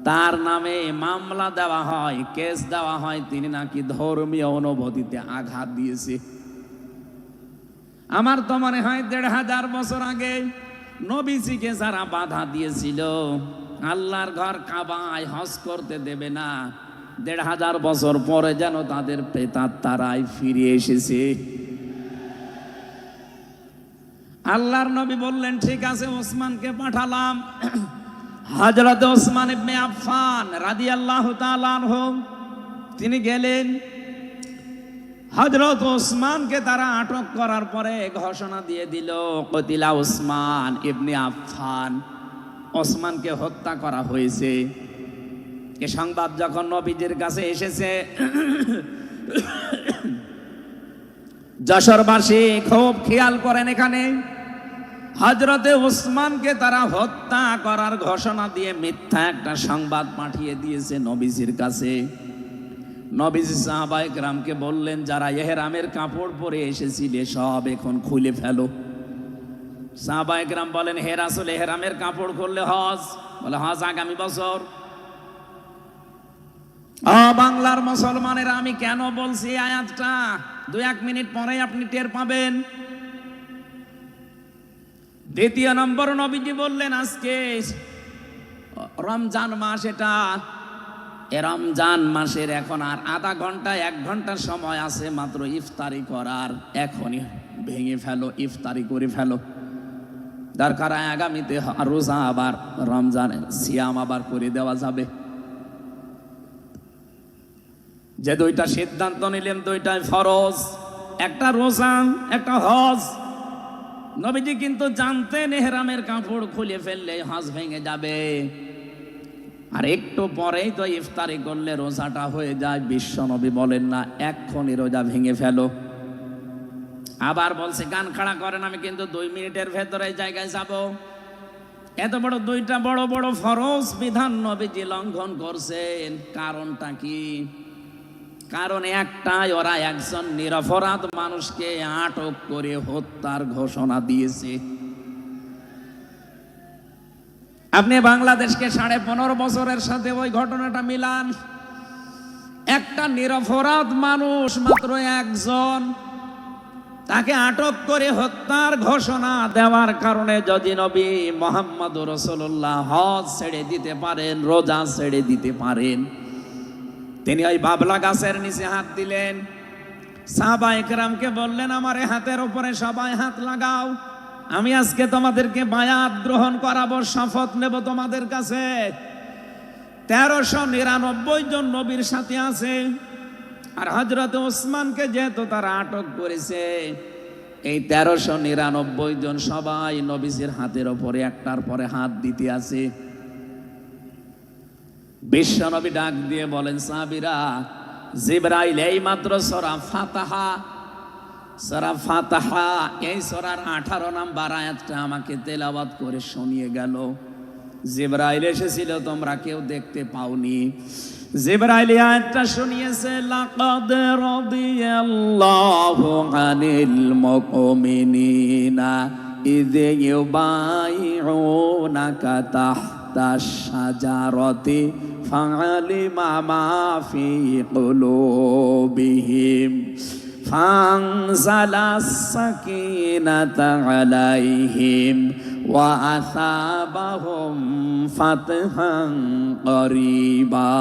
তার নামে মামলা দেওয়া হয়, কেস দেওয়া হয়, তিনি নাকি ধর্মীয় অনুভূতিতে আঘাত দিয়েছে। আমার তো মনে হয় 1500 বছর আগে নবীজিকে যারা বাধা দিয়েছিল আল্লাহর ঘর কাবায় হজ করতে দেবে না, 1500 বছর পরে যেন তাদের প্রেতাত্মারাই ফিরে এসেছে। আল্লাহর নবী বললেন, ঠিক আছে, ওসমানকে পাঠালাম। হযরত ওসমান ইবনে আফফান রাদিয়াল্লাহু তাআলা আনহু তিনি গেলেন। হযরত ওসমানকে তারা আটক করার পরে ঘোষণা দিয়ে দিল, কতিলা ওসমান ইবনে আফফান, ওসমানকে হত্যা করা হয়েছে। এ সংবাদ যখন নবীজির কাছে এসেছে, যশোরবাসী খুব খেয়াল করেন, এখানে হযরতে ওসমানকে তারা হত্যা করার ঘোষণা দিয়ে মিথ্যা একটা সংবাদ পাঠিয়ে দিয়েছে নবীজির কাছে। নবীজি সাহাবায়ে কেরামকে বললেন, যারা ইহরামের কাপড় পরে এসেছিলে সব এখন খুলে ফেলো। সাহাবায়ে কেরাম বলেন, হে রাসূল, ইহরামের কাপড় খুললে হজ? বলে, হজ আগামী বছর। বাংলার মুসলমানেরা, আমি কেন বলছি আয়াতটা 2-1 মিনিট পরে আপনি টের পাবেন। দ্বিতীয় নম্বর, নবীজি বললেন, আজকে রমজান মাস এটা। এ রমজান মাসের এখন আর আধা ঘন্টা 1 ঘন্টা সময় আছে মাত্র ইফতারি করার। এখনই ভেঙে ফেলো, ইফতারি করে ফেলো। দরকার আগামীতে রোজা আবার রমজানের সিয়াম আবার করে দেওয়া যাবে। যে 2টা সিদ্ধান্ত নিলেন 2টাই ফরজ, একটা রোজা একটা হজ। নবীজি কিন্তু জানতেন ইহরামের কাপড় খুলে ফেললে হজ ভেঙে যাবে, আর একটু পরেই তো ইফতারি করলে রোজাটা হয়ে যায়। বিশ্ব নবী বলেন না এক্ষুনি রোজা ভেঙে ফেলো। আবার বলছে কান খাড়া করেন, আমি কিন্তু 2 মিনিটের ভেতরে জায়গায় যাব। এত বড় 2টা বড় বড় ফরজ বিধান নবীজি লঙ্ঘন করছেন। কারণটা কি? কারণ একটাই, ওরা একজন নিরপরাধ মানুষকে আটক করে হত্যার ঘোষণা দিয়েছে। আপনি বাংলাদেশকে 15.5 বছরের সাথে ওই ঘটনাটা মিলান। একটা নিরপরাধ মানুষ, মাত্র একজন, তাকে আটক করে হত্যার ঘোষণা দেওয়ার কারণে যদি নবী মুহাম্মদুর রাসূলুল্লাহ হজ ছেড়ে দিতে পারেন, রোজা ছেড়ে দিতে পারেন, তিনি ওই বাবলা গাছের নিচে হাত দিলেন। সাহাবায়ে কেরামকে বললেন আমার হাতের উপরে সবাই হাত লাগাও, আমি আজকে তোমাদেরকে বায়াত গ্রহণ করাবো, শপথ নেব তোমাদের কাছে। 1399 জন নবীর সাথে আছে। আর হযরত ওসমানকে যেহেতু তারা আটক করেছে, এই 1399 জন সবাই নবীজির হাতের উপরে একটার পরে হাত দিতে আছে। বিশ্ব নবী ডাক দিয়ে বলেন সাহাবীরা, জিবরাইল এই মাত্র সূরা ফাতিহা এই সূরার 18 নম্বর আয়াতটা আমাকে তেলাওয়াত করে শুনিয়ে গেল। জিবরাইল এসেছিল, তোমরা কেউ দেখতে পাওনি। জিবরাইল আয়াতটা শুনিয়েছে, লাকাদ রাদিয়াল্লাহু আনিল মুমিনিনা ইয ইউবাইউনাকা তাহতাশ শাজারাতি ফাআলিমা মা ফি কুলুবিহিম ফানজালাস সাকিনাতা আলাইহিম ওয়া আসাবাহুম ফাতহান করিবা।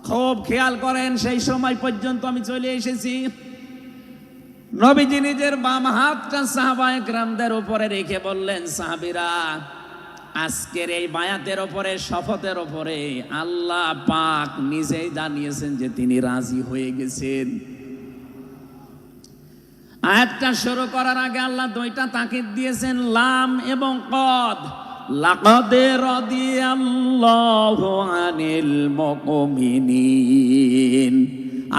খুব খেয়াল করেন, সেই সময় পর্যন্ত আমি চলে এসেছি। নবীজি নিজের বাম হাতটা সাহাবায়ে কেরামদের উপরে রেখে বললেন, সাহাবীরা আজকের এই বায়াতের উপরে, শপথের উপরে আল্লাহ পাক নিজেই জানিয়েছেন যে তিনি রাজি হয়ে গেছেন। আয়াতটা শুরু করার আগে আল্লাহ 2টা তাকিদ দিয়েছেন, লাম এবং কদ। লাকাদ রাদিয়াল্লাহু আনিল মুমিনিন।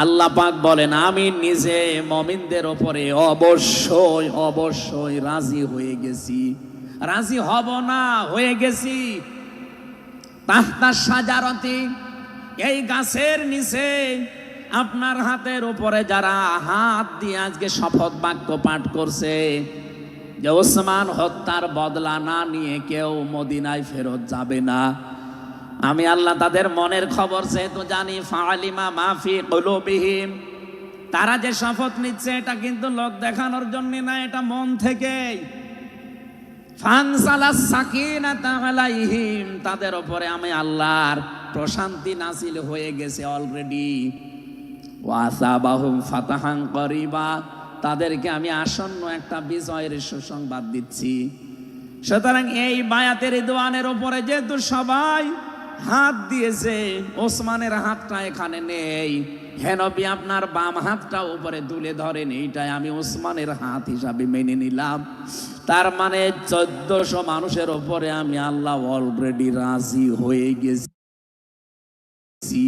আল্লাহ পাক বলেন আমি নিজে মুমিনদের উপরে অবশ্যই অবশ্যই রাজি হয়ে গেছি। রাজি হব না, হয়ে গেছি। তাহতা শাজারাতি, এই গাছের নিচে আপনার হাতের উপরে যারা হাত দিয়ে আজকে শপথ বাক্য পাঠ করছে যে ওসমান হত্যার বদলা না নিয়ে কেউ মদিনায় ফেরত যাবে না, আমি আল্লাহ তাদের মনের খবর যেহেতু জানি, ফাআলিমা মা ফি কুলুবিহিম, তারা যে শপথ নিচ্ছে এটা কিন্তু লোক দেখানোর জন্য না, এটা মন থেকেই। ফানজালাস সাকিনাতা আলাইহিম, তাদের উপরে আমি আল্লাহর প্রশান্তি নাযিল হয়ে গেছে অলরেডি। ওয়া আসাবাহুম ফাতহান করিবা, তাদেরকে আমি আসন্ন একটা বিজয়ের সুসংবাদ দিচ্ছি। সুতরাং এই বায়াতের রিদওয়ানের উপরে যেহেতু সবাই হাত দিয়েছে, ওসমানের হাতটা এখানে নেই। হে নবী আপনার বাম হাতটা উপরে তুলে ধরেন, এইটাই আমি ওসমানের হাত হিসাবে মেনে নিলাম। তার মানে 1400 মানুষের উপরে আমি আল্লাহ অলরেডি রাজি হয়ে গেছি।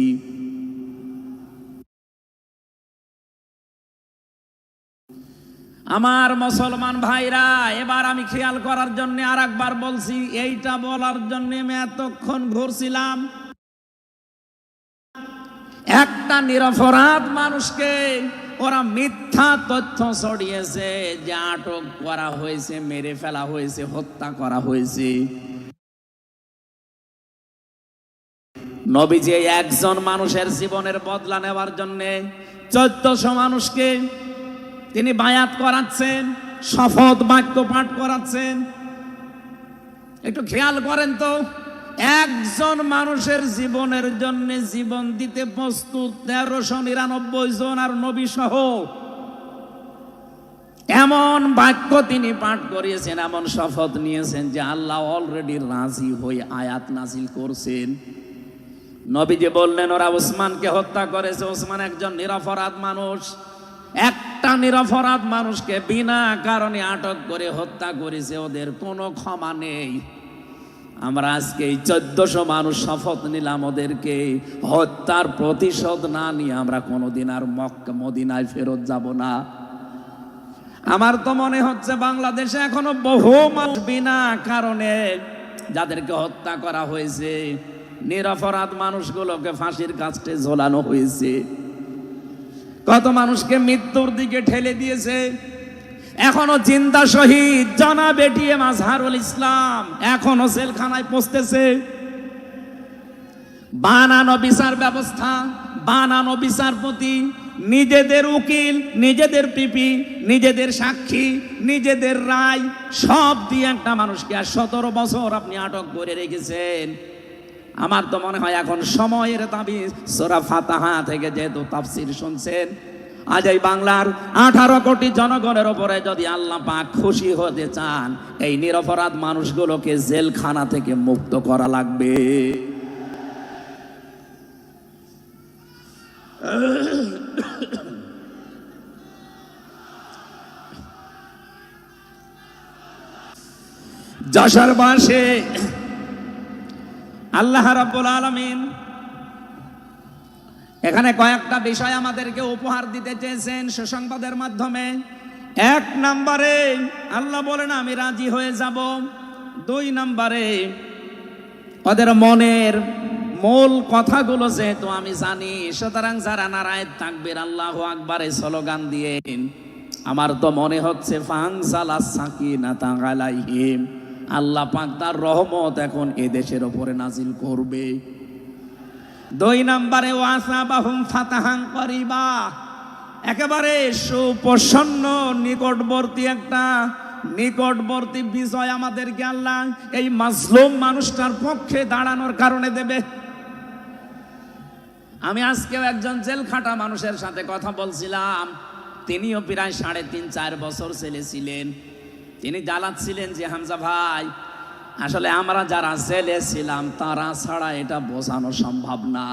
আমার মুসলমান ভাইরা, এবার আমি খেয়াল করার জন্য আর একবার বলছি, এইটা বলার জন্য আমি এতক্ষণ ঘুরছিলাম। একটা নিরপরাধ মানুষকে ওরা মিথ্যা তথ্য ছড়িয়েছে যে আটক করা হয়েছে, মেরে ফেলা হয়েছে, হত্যা করা হয়েছে। নবীজি একজন মানুষের জীবনের বদলা নেওয়ার জন্য 1400 মানুষকে তিনি বায়াত করাচ্ছেন, শপথ বাক্য পাঠ করাচ্ছেন। একটু খেয়াল করেন তো, একজন মানুষের জীবনের জন্য জীবন দিতে প্রস্তুত 1399 জন, আর নবী সহ। এমন বাক্য তিনি পাঠ করিয়েছেন, এমন শপথ নিয়েছেন যে আল্লাহ অলরেডি রাজি হয়ে আয়াত নাজিল করছেন। নবীজি বললেন ওরা ওসমানকে হত্যা করেছে, ওসমান একজন নিরপরাধ মানুষ। একটা নিরপরাধ মানুষকে বিনা কারণে আটক করে হত্যা করেছে, ওদের কোনো ক্ষমা নেই। আমরা আজকে এই 1400 মানুষ শপথ নিলাম, ওদেরকে হত্যার প্রতিশোধ না নিয়ে আমরা কোনোদিন আর মক্কা মদিনায় ফেরত যাব না। আমার তো মনে হচ্ছে বাংলাদেশে এখনো বহু মানুষ বিনা কারণে যাদেরকে হত্যা করা হয়েছে, নিরপরাধ মানুষগুলোকে ফাঁসির কাস্টে ঝোলানো হয়েছে, কত মানুষকে মৃত্যুর দিকে ঠেলে দিয়েছে। এখনো জিন্দা শহীদ জনাব এটিএম আজহারুল ইসলাম এখনো জেলখানায় পৌঁছতেছে। বানানো বিচার ব্যবস্থা, বানানো বিচারপতি, নিজেদের উকিল, নিজেদের পিপি, নিজেদের সাক্ষী, নিজেদের রায় সব দিয়ে একটা মানুষকে আর 17 বছর আপনি আটক করে রেখেছেন। আমার তো মনে হয় এখন সময়ের দাবি। সূরা ফাতিহা থেকে যেহেতু তাফসীর শুনছেন, আজ এই বাংলার 18 কোটি জনগণের উপরে যদি আল্লাহ পাক খুশি হতে চান, এই নিরপরাধ মানুষগুলোকে জেলখানা থেকে মুক্ত করা লাগবে। যশোরবাসী আল্লাহ রাব্বুল আলামিন এখানে কয়েকটা বিষয় আমাদেরকে উপহার দিতে চেয়েছেন সুসংবাদের মাধ্যমে। 1 নম্বরে আল্লাহ বলেন আমি রাজি হয়ে যাব। 2 নম্বরে ওদের মনের মূল কথাগুলো যেহেতু আমি জানি, সুতরাং যারা নারায়ে তাকবীর আল্লাহু আকবার স্লোগান দিয়ে, আমার তো মনে হচ্ছে ফানজালাস সাকিনাতা আলাইহিম, আল্লাহ পাক তার রহমত এখন এদেশের উপরে নাজিল করবে। 2 নম্বরে ওয়াসাবাহুম ফাতাহান করিবা, একেবারে সুপ্রসন্ন নিকটবর্তী বিজয় আমাদেরকে আল্লাহ এই মাজলুম মানুষটার পক্ষে দাঁড়ানোর কারণে দেবে। আমি আজকেও একজন জেলখাটা মানুষের সাথে কথা বলছিলাম, তিনিও প্রায় 3.5-4 বছর জেলে ছিলেন। তিনি জ্বালাচ্ছিলেন যে হামজা ভাই, আসলে আমরা যারা জেলে ছিলাম তারা ছাড়া এটা বোঝানো সম্ভব না।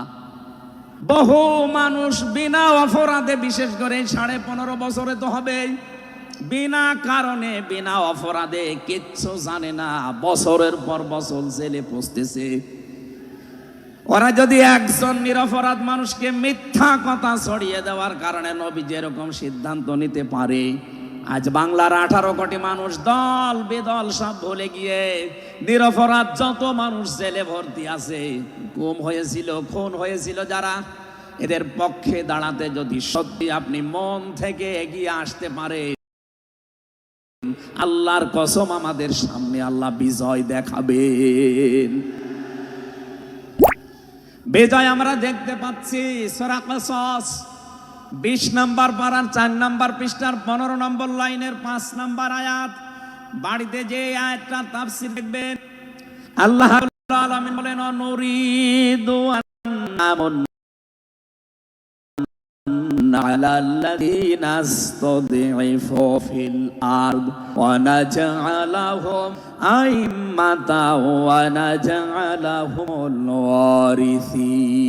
বহু মানুষ বিনা অপরাধে, বিশেষ করে 15.5 বছরে তো হবে, বিনা কারণে বিনা অপরাধে কিচ্ছু জানে না, বছরের পর বছর জেলে পৌঁছতেছে। ওরা যদি একজন নিরপরাধ মানুষকে মিথ্যা কথা ছড়িয়ে দেওয়ার কারণে নবী যেরকম সিদ্ধান্ত নিতে পারে, আজ বাংলার 18 কোটি মানুষ দল বেদল সব ভুলে গিয়ে নিরপরাধ যত মানুষ জেলে ভর্তি আছে, গুম হয়েছিল, খুন হয়েছিল যারা, এদের পক্ষে দাঁড়াতে যদি সত্যি আপনি মন থেকে এগিয়ে আসতে পারে, আল্লাহর কসম আমাদের সামনে আল্লাহ বিজয় দেখাবেন। বিজয় আমরা দেখতে পাচ্ছি সূরা কসস 20 নম্বর পারার 4 নম্বর পৃষ্ঠার 15 নম্বর লাইনের 5 নম্বর আয়াত। বাড়িতে যে আয়াতটা তাফসীর দেখবেন, আল্লাহ রাব্বুল আলামিন বলেন নুরিদু আলাল্লাযীনা ইসতাদঈফু ফিল আরদ ওয়া নাজআলাহুম আইম্মাতাও ওয়া নাজআলাহুমুল ওয়ারিসিন।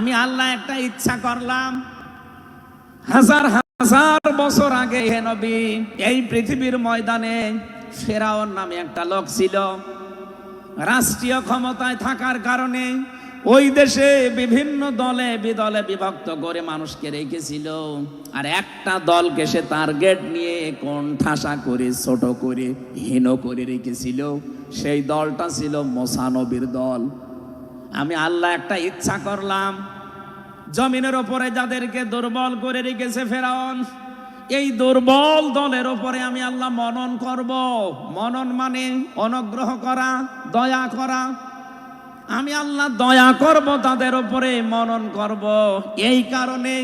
আমি আল্লাহ একটা ইচ্ছা করলাম, হাজার হাজার বছর আগে হে নবী, এই পৃথিবীর ময়দানে ফেরাউন নামে একটা লোক ছিল। রাষ্ট্রীয় ক্ষমতায় থাকার কারণে ওই দেশে বিভিন্ন দলে বিদলে বিভক্ত করে মানুষকে রেখেছিল, আর একটা দলকে সে টার্গেট নিয়ে কোণঠাসা করে, ছোট করে, হীন করে রেখেছিল। সেই দলটা ছিল মুসা নবীর দল। আমি আল্লাহ একটা ইচ্ছা করলাম, জমিনের ওপরে যাদেরকে দুর্বল করে রেখেছে ফেরাউন, এই দুর্বল দলের ওপরে আমি আল্লাহ মনন করব। মনন মানে অনুগ্রহ করা, দয়া করা। আমি আল্লাহ দয়া করব, তাদের উপরে মনন করব। এই কারণে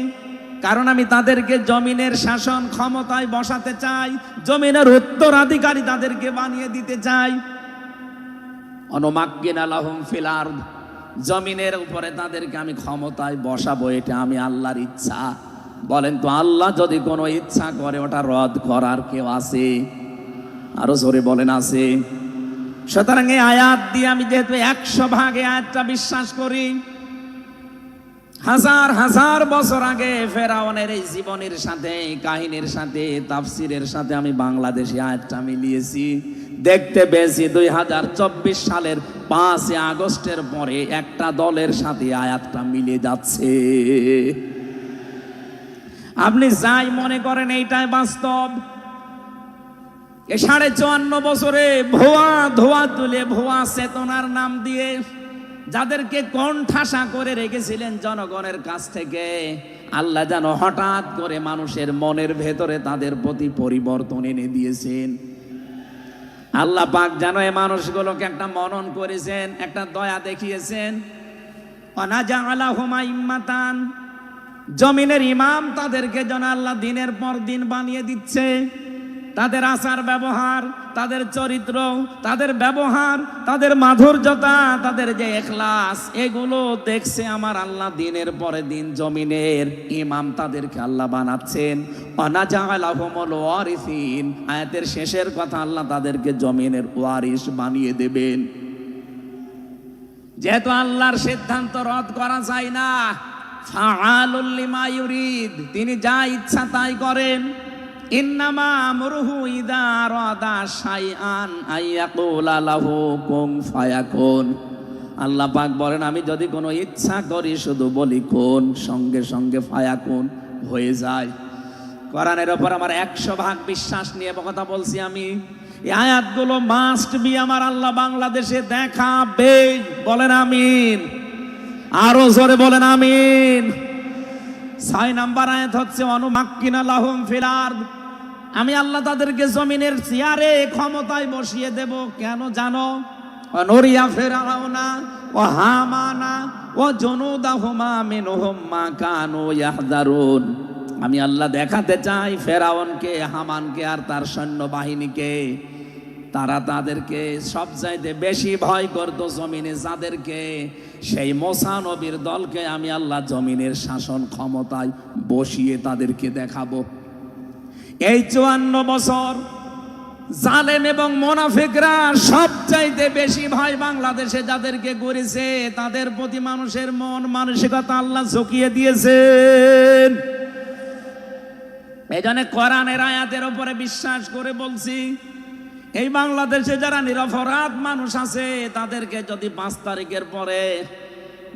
কারণ আমি তাদেরকে জমিনের শাসন ক্ষমতায় বসাতে চাই, জমিনের উত্তরাধিকারী তাদেরকে বানিয়ে দিতে চাই। অনুমাক্কিনা লাহুম ফিল আরদ, জমিনের উপরে তাদেরকে আমি ক্ষমতায় বসাবো, এটা আমি আল্লাহর ইচ্ছা। বলেন তো আল্লাহ যদি কোনো ইচ্ছা করে ওটা রদ করার কেউ আছে? আরো জোরে বলেন আছে? সুতরাং এই আয়াত দিয়ে আমি যেহেতু 100% আয়াতটা বিশ্বাস করি, হাজার হাজার বছর আগে ফেরাউনের এই জীবনের সাথে, কাহিনীর সাথে, তাফসিরের সাথে আমি বাংলাদেশি আয়াতটা মিলিয়েছি। দেখতে পেয়েছি 2024 সালের 5 আগস্টের পরে একটা দলের সাথে আয়াতটা মিলে যাচ্ছে। আপনি যাই মনে করেন এইটাই বাস্তব। 54.5 বছরে ভুয়া ধোয়া তুলে ভুয়া চেতনার নাম দিয়ে যাদেরকে কোণঠাসা করে রেখেছিলেন জনগণের কাছ থেকে, আল্লাহ যেন হঠাৎ করে মানুষের মনের ভেতরে তাদের প্রতি পরিবর্তন এনে দিয়েছেন। আল্লাহ পাক যেন এই মানুষগুলোকে একটা মনন করেছেন, একটা দয়া দেখিয়েছেন। ওয়ানাজাআলাহুমা ইম্মাতান, জমিনের ইমাম তাদেরকে যেন আল্লাহ দিনের পর দিন বানিয়ে দিচ্ছে। তাদের আচার ব্যবহার, তাদের চরিত্র, তাদের ব্যবহার, তাদের মাধুর্যতা, তাদের যে ইখলাস, এগুলো দেখছে আমার আল্লাহ দিনের পরে দিন জমিনের ইমাম তাদেরকে আল্লাহ বানাচ্ছেন। ওয়ানাজাআলাহুমুল ওয়ারিসিন, আয়াতের শেষের কথা, আল্লাহ তাদেরকে জমিনের ওয়ারিস বানিয়ে দেবেন। যেহেতু আল্লাহর সিদ্ধান্ত রদ করা যায় না, ফাআলুল লিমা ইউরিদ, তিনি যা ইচ্ছা তাই করেন। ইন্নামা আমরুহু ইযা আরাদা শাইআন আইয়াকুলা লাহু কুন ফায়াকুন। আল্লাহ পাক বলেন আমি যদি কোনো ইচ্ছা করি শুধু বলি কোন, সঙ্গে সঙ্গে ফায়াকুন হয়ে যায়। কোরআনের ওপর আমার 100% বিশ্বাস নিয়ে কথা বলছি আমি। এই আয়াতগুলো মাস্ট বি আমার আল্লাহ বাংলাদেশে দেখাবে। বলেন আমিন, আরো জোরে বলেন আমিন। 6 নম্বর আয়াত হচ্ছে অনুমাক্কিনা লাহুম ফিল আরদ, আমি আল্লাহ তাদেরকে জমিনের চেয়ারে ক্ষমতায় বসিয়ে দেব। কেন জানো? অনুরিয়া ফিরআউনা ওয়া হামানা ওয়া জুনুদাহুমা মিনহুম মা কানু ইয়াহযারুন, আমি আল্লাহ দেখাতে চাই ফেরাউনকে, হামানকে আর তার সৈন্যবাহিনীকে, তারা তাদেরকে সবচাইতে বেশি ভয় করত জমিনে যাদেরকে, সেই মুসা নবীর দলকে আমি আল্লাহ জমিনের শাসন ক্ষমতায় বসিয়ে তাদেরকে দেখাবো। এই 54 বছর জালেম এবং মুনাফিকরা সবচাইতে বেশি ভয় বাংলাদেশে যাদেরকে করেছে, তাদের প্রতি মানুষের মন মানসিকতা আল্লাহ ঝুঁকিয়ে দিয়েছেন। এই জন্য কোরআনের আয়াতের উপরে বিশ্বাস করে বলছি, এই বাংলাদেশে যারা নিরপরাধ মানুষ আছে তাদেরকে যদি 5 তারিখের পরে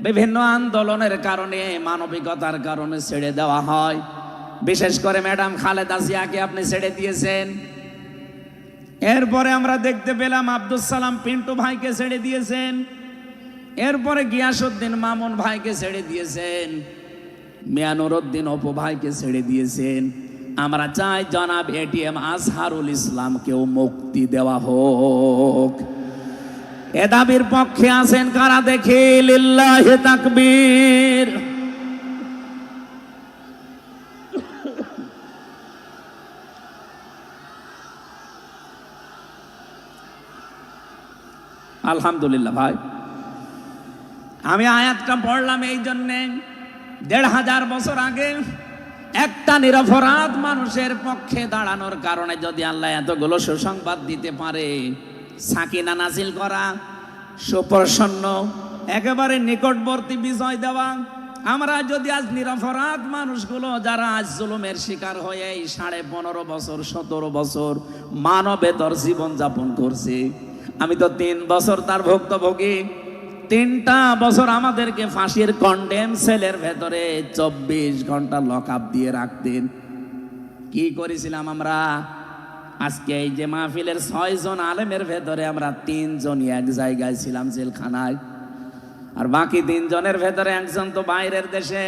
বিভিন্ন আন্দোলনের কারণে, মানবিকতার কারণে ছেড়ে দেওয়া হয়, বিশেষ করে ম্যাডাম খালেদা জিয়াকে আপনি ছেড়ে দিয়েছেন। এরপরে আমরা দেখতে পেলাম আব্দুল সালাম পিন্টু ভাইকে ছেড়ে দিয়েছেন। এরপরে গিয়াসউদ্দিন মামুন ভাইকে ছেড়ে দিয়েছেন। মিয়ানুরউদ্দিন অপু ভাইকে ছেড়ে দিয়েছেন। আমরা চাই জনাব এটিএম আজহারুল ইসলামকেও মুক্তি দেওয়া হোক। এ দাবির পক্ষে আছেন কারা দেখি? লিল্লাহি তাকবীর। আলহামদুলিল্লাহ ভাই, আমি আয়াতটা পড়লাম এই জন্যে, 1500 বছর আগে একটা নিরপরাধ মানুষের পক্ষে দাঁড়ানোর কারণে যদি আল্লাহ এতগুলো সুসংবাদ দিতে পারে, সাকিনা নাজিল করা, সুপ্রসন্ন, একেবারে নিকটবর্তী বিজয় দেওয়া, আমরা যদি আজ নিরপরাধ মানুষগুলো যারা আজ জুলুমের শিকার হয়ে 15.5 বছর 17 বছর মানবেতর জীবন যাপন করছে, আমি তো 3 বছর তার ভুক্তভোগী। 3টা বছর আমাদেরকে ফাঁসির কন্ডেম সেলের ভেতরে 24 ঘন্টা লকআপ দিয়ে রাখতেন। কি করেছিলাম আমরা? আজকে এই যে মাহফিলের 6 জন আলেমের ভেতরে আমরা 3 জনই এক জায়গায় ছিলাম জেলখানায়, আর বাকি 3 জনের ভেতরে একজন তো বাইরের দেশে,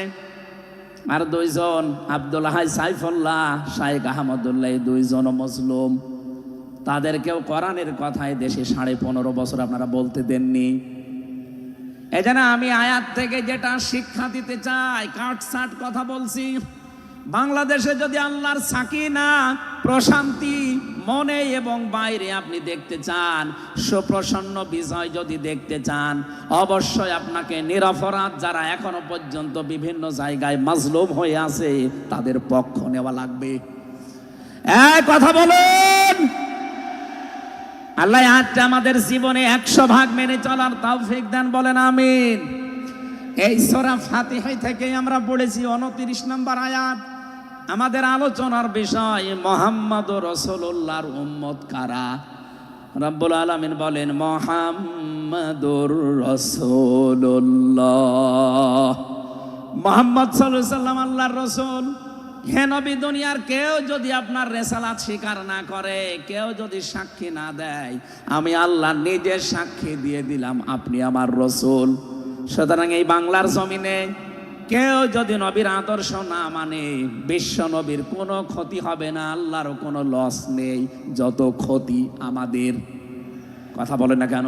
আর 2 জন আব্দুল হাই সাইফুল্লাহ, শাইখ আহমদুল্লাহ, 2 জন মজলুম। তাদেরকেও কোরআনের কথায় দেশে 15.5 বছর আপনারা বলতে দেননি। এজন্য আমি আয়াত থেকে যেটা শিক্ষা দিতে চাই, কাটছাট কথা বলছি, বাংলাদেশে যদি আল্লাহর সাকিনা প্রশান্তি মনে এবং বাইরে আপনি দেখতে চান, সুপ্রসন্ন বিজয় যদি দেখতে চান, অবশ্যই আপনাকে নিরপরাধ যারা এখনো পর্যন্ত বিভিন্ন জায়গায় মাজলুম হয়ে আছে তাদের পক্ষ নেওয়া লাগবে। এই কথা বলুন। আল্লাহ আজকে আমাদের জীবনে 100% মেনে চলার তৌফিক দেন, বলেন আমিন। এই সূরা ফাতিহা থেকেই আমরা পড়েছি 29 নম্বর আয়াত। আমাদের আলোচনার বিষয় মুহাম্মদুর রাসূলুল্লাহর উম্মত কারা। রব্বুল আলামিন বলেন মুহাম্মদুর রাসূলুল্লাহ। মুহাম্মদ সাল্লাল্লাহু আলাইহি সাল্লাম আল্লাহর রাসূল। হে নবী, দুনিয়ার কেউ যদি আপনার রিসালাত স্বীকার না করে, কেউ যদি সাক্ষী না দেয়, আমি আল্লাহ নিজে সাক্ষী দিয়ে দিলাম আপনি আমার রাসূল। সুতরাং এই বাংলার জমিনে কেউ যদি নবীর আদর্শ না মানে, বিশ্ব নবীর কোনো ক্ষতি হবে না, আল্লাহরও কোনো লস নেই, যত ক্ষতি আমাদের। কথা বলে না কেন?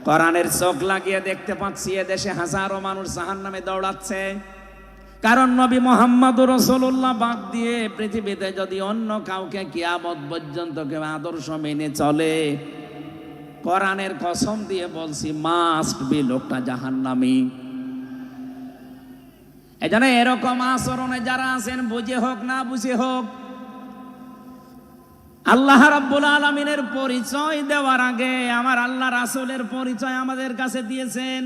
কোরআনের চোখ লাগিয়ে দেখতে পাচ্ছি এদেশে হাজারো মানুষ জাহান্নামে দৌড়াচ্ছে। কারণ নবী মুহাম্মদুর রাসূলুল্লাহ বাদ দিয়ে পৃথিবীতে যদি অন্য কাউকে কিয়ামত পর্যন্ত কেউ আদর্শ মেনে চলে, কোরআনের কসম দিয়ে বলছি মাস্ট বি লোকটা জাহান্নামী। এজন্য এরকম আচরণে যারা আছেন, বুঝে হোক না বুঝে হোক, আল্লাহ রাব্বুল আলামিনের পরিচয় দেওয়ার আগে আমার আল্লাহ রাসূলের পরিচয় আমাদের কাছে দিয়েছেন।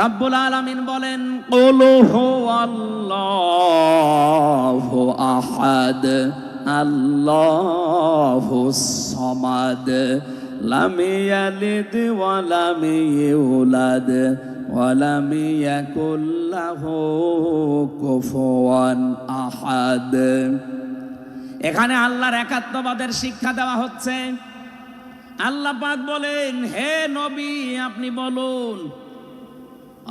রাব্বুল আলামিন বলেন কুল হুয়াল্লাহু আহাদ আল্লাহুস সামাদ লাম ইয়ালিদ ওয়া লাম ইউলাদ ওয়া লাম ইয়াকুল লাহু কুফুয়ান আহাদ। এখানে আল্লাহর একাত্মবাদের শিক্ষা দেওয়া হচ্ছে। আল্লাহ পাক বলেন হে নবী আপনি বলুন,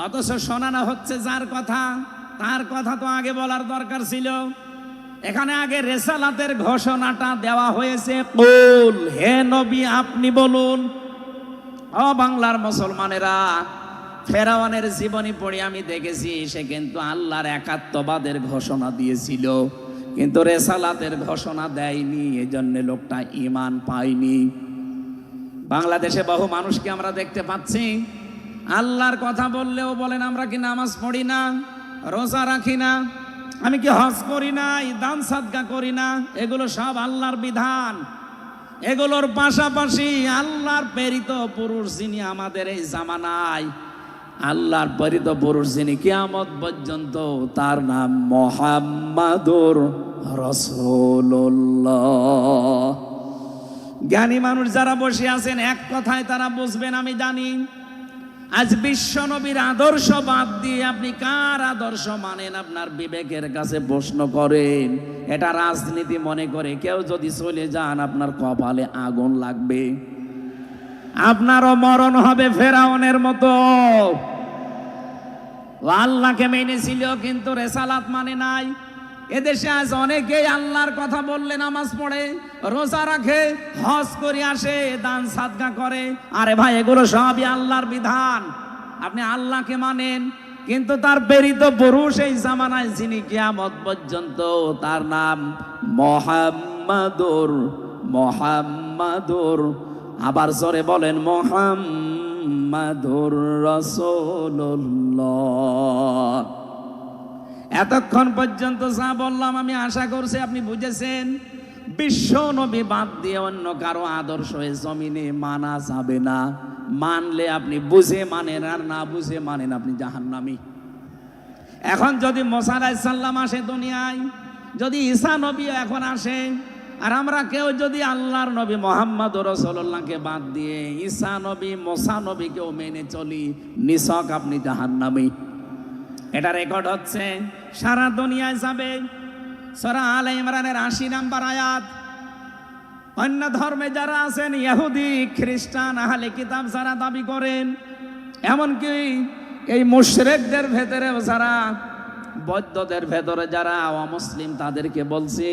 অথচ শোনানো হচ্ছে যার কথা, তার কথা তো আগে বলার দরকার ছিল। এখানে আগে রিসালাতের ঘোষণাটা দেওয়া হয়েছে, কুল হে নবী আপনি বলুন। ও বাংলার মুসলমানেরা, ফেরাউনের জীবনী পড়ে আমি দেখেছি সে কিন্তু আল্লাহর একাত্মবাদের ঘোষণা দিয়েছিল, কিন্তু রিসালাতের ঘোষণা দেয়নি, এজন্য লোকটা ঈমান পায়নি। বাংলাদেশে বহু মানুষকে আমরা দেখতে পাচ্ছি আল্লাহর কথা বললেও বলেন আমরা কি নামাজ পড়ি না, রোজা রাখি না, আমি কি হজ করি না, দান সাদকা করি না। এগুলো সব আল্লাহর বিধান। এগুলোর পাশাপাশি আল্লাহর প্রেরিত পুরুষ যিনি আমাদের এই জামানায়, আল্লাহর প্রেরিত পুরুষ যিনি কিয়ামত পর্যন্ত, তার নাম মুহাম্মাদুর রাসূলুল্লাহ। জ্ঞানী মানুষ যারা বসে আছেন এক কথায় তারা বুঝবেন আমি জানি। আজ বিশ্ব নবীর আদর্শ বাদ দিয়ে আপনি কার আদর্শ মানেন আপনার বিবেকের কাছে প্রশ্ন করেন। এটা রাজনীতি মনে করে কেউ যদি চলে যান আপনার কপালে আগুন লাগবে, আপনারও মরণ হবে ফেরাউনের মতো। আল্লাহকে মেনেছিল কিন্তু রিসালাত মানে নাই। এদেশে আজ অনেকেই আল্লাহর কথা বললে নামাজ পড়ে, রোজা রাখে, হজ করে আসে, দান সাদকা করে। আরে ভাই এগুলো সবই আল্লাহর বিধান। আপনি আল্লাহকে মানেন, কিন্তু তার প্রেরিত পুরুষ এই জামানায় যিনি কিয়ামত পর্যন্ত, তার নাম মুহাম্মাদুর। আবার জোরে বলেন মুহাম্মাদুর রাসূলুল্লাহ। এতক্ষণ পর্যন্ত যা বললাম আমি আশা করছি আপনি বুঝেছেন। বিশ্ব নবী বাদ দিয়ে অন্য কারো আদর্শ এই জমিনে মানা যাবে না। মানলে আপনি বুঝে মানেন, আর না বুঝে মানেন আপনি জাহান্নামী। এখন যদি মুসা আলাইহিস সালাম আসে দুনিয়ায়, যদি ঈসা নবী এখন আসে, আর আমরা কেউ যদি আল্লাহর নবী মুহাম্মদুর রাসূলুল্লাহকে বাদ দিয়ে ঈসা নবী, মুসা নবীকেও মেনে চলি, নিছক আপনি জাহান্নামী। এটা রেকর্ড হচ্ছে, সারা দুনিয়ায় যাবে। সূরা আলে ইমরানের ৮০ নম্বর আয়াত। অন্য ধর্মে যারা আছেন, ইহুদি, খ্রিস্টান, আহলে কিতাব যারা দাবি করেন, এমনকি এই মুশরিকদের ভেতরেও যারা, বৌদ্ধদের ভেতরে যারা অমুসলিম, তাদেরকে বলছি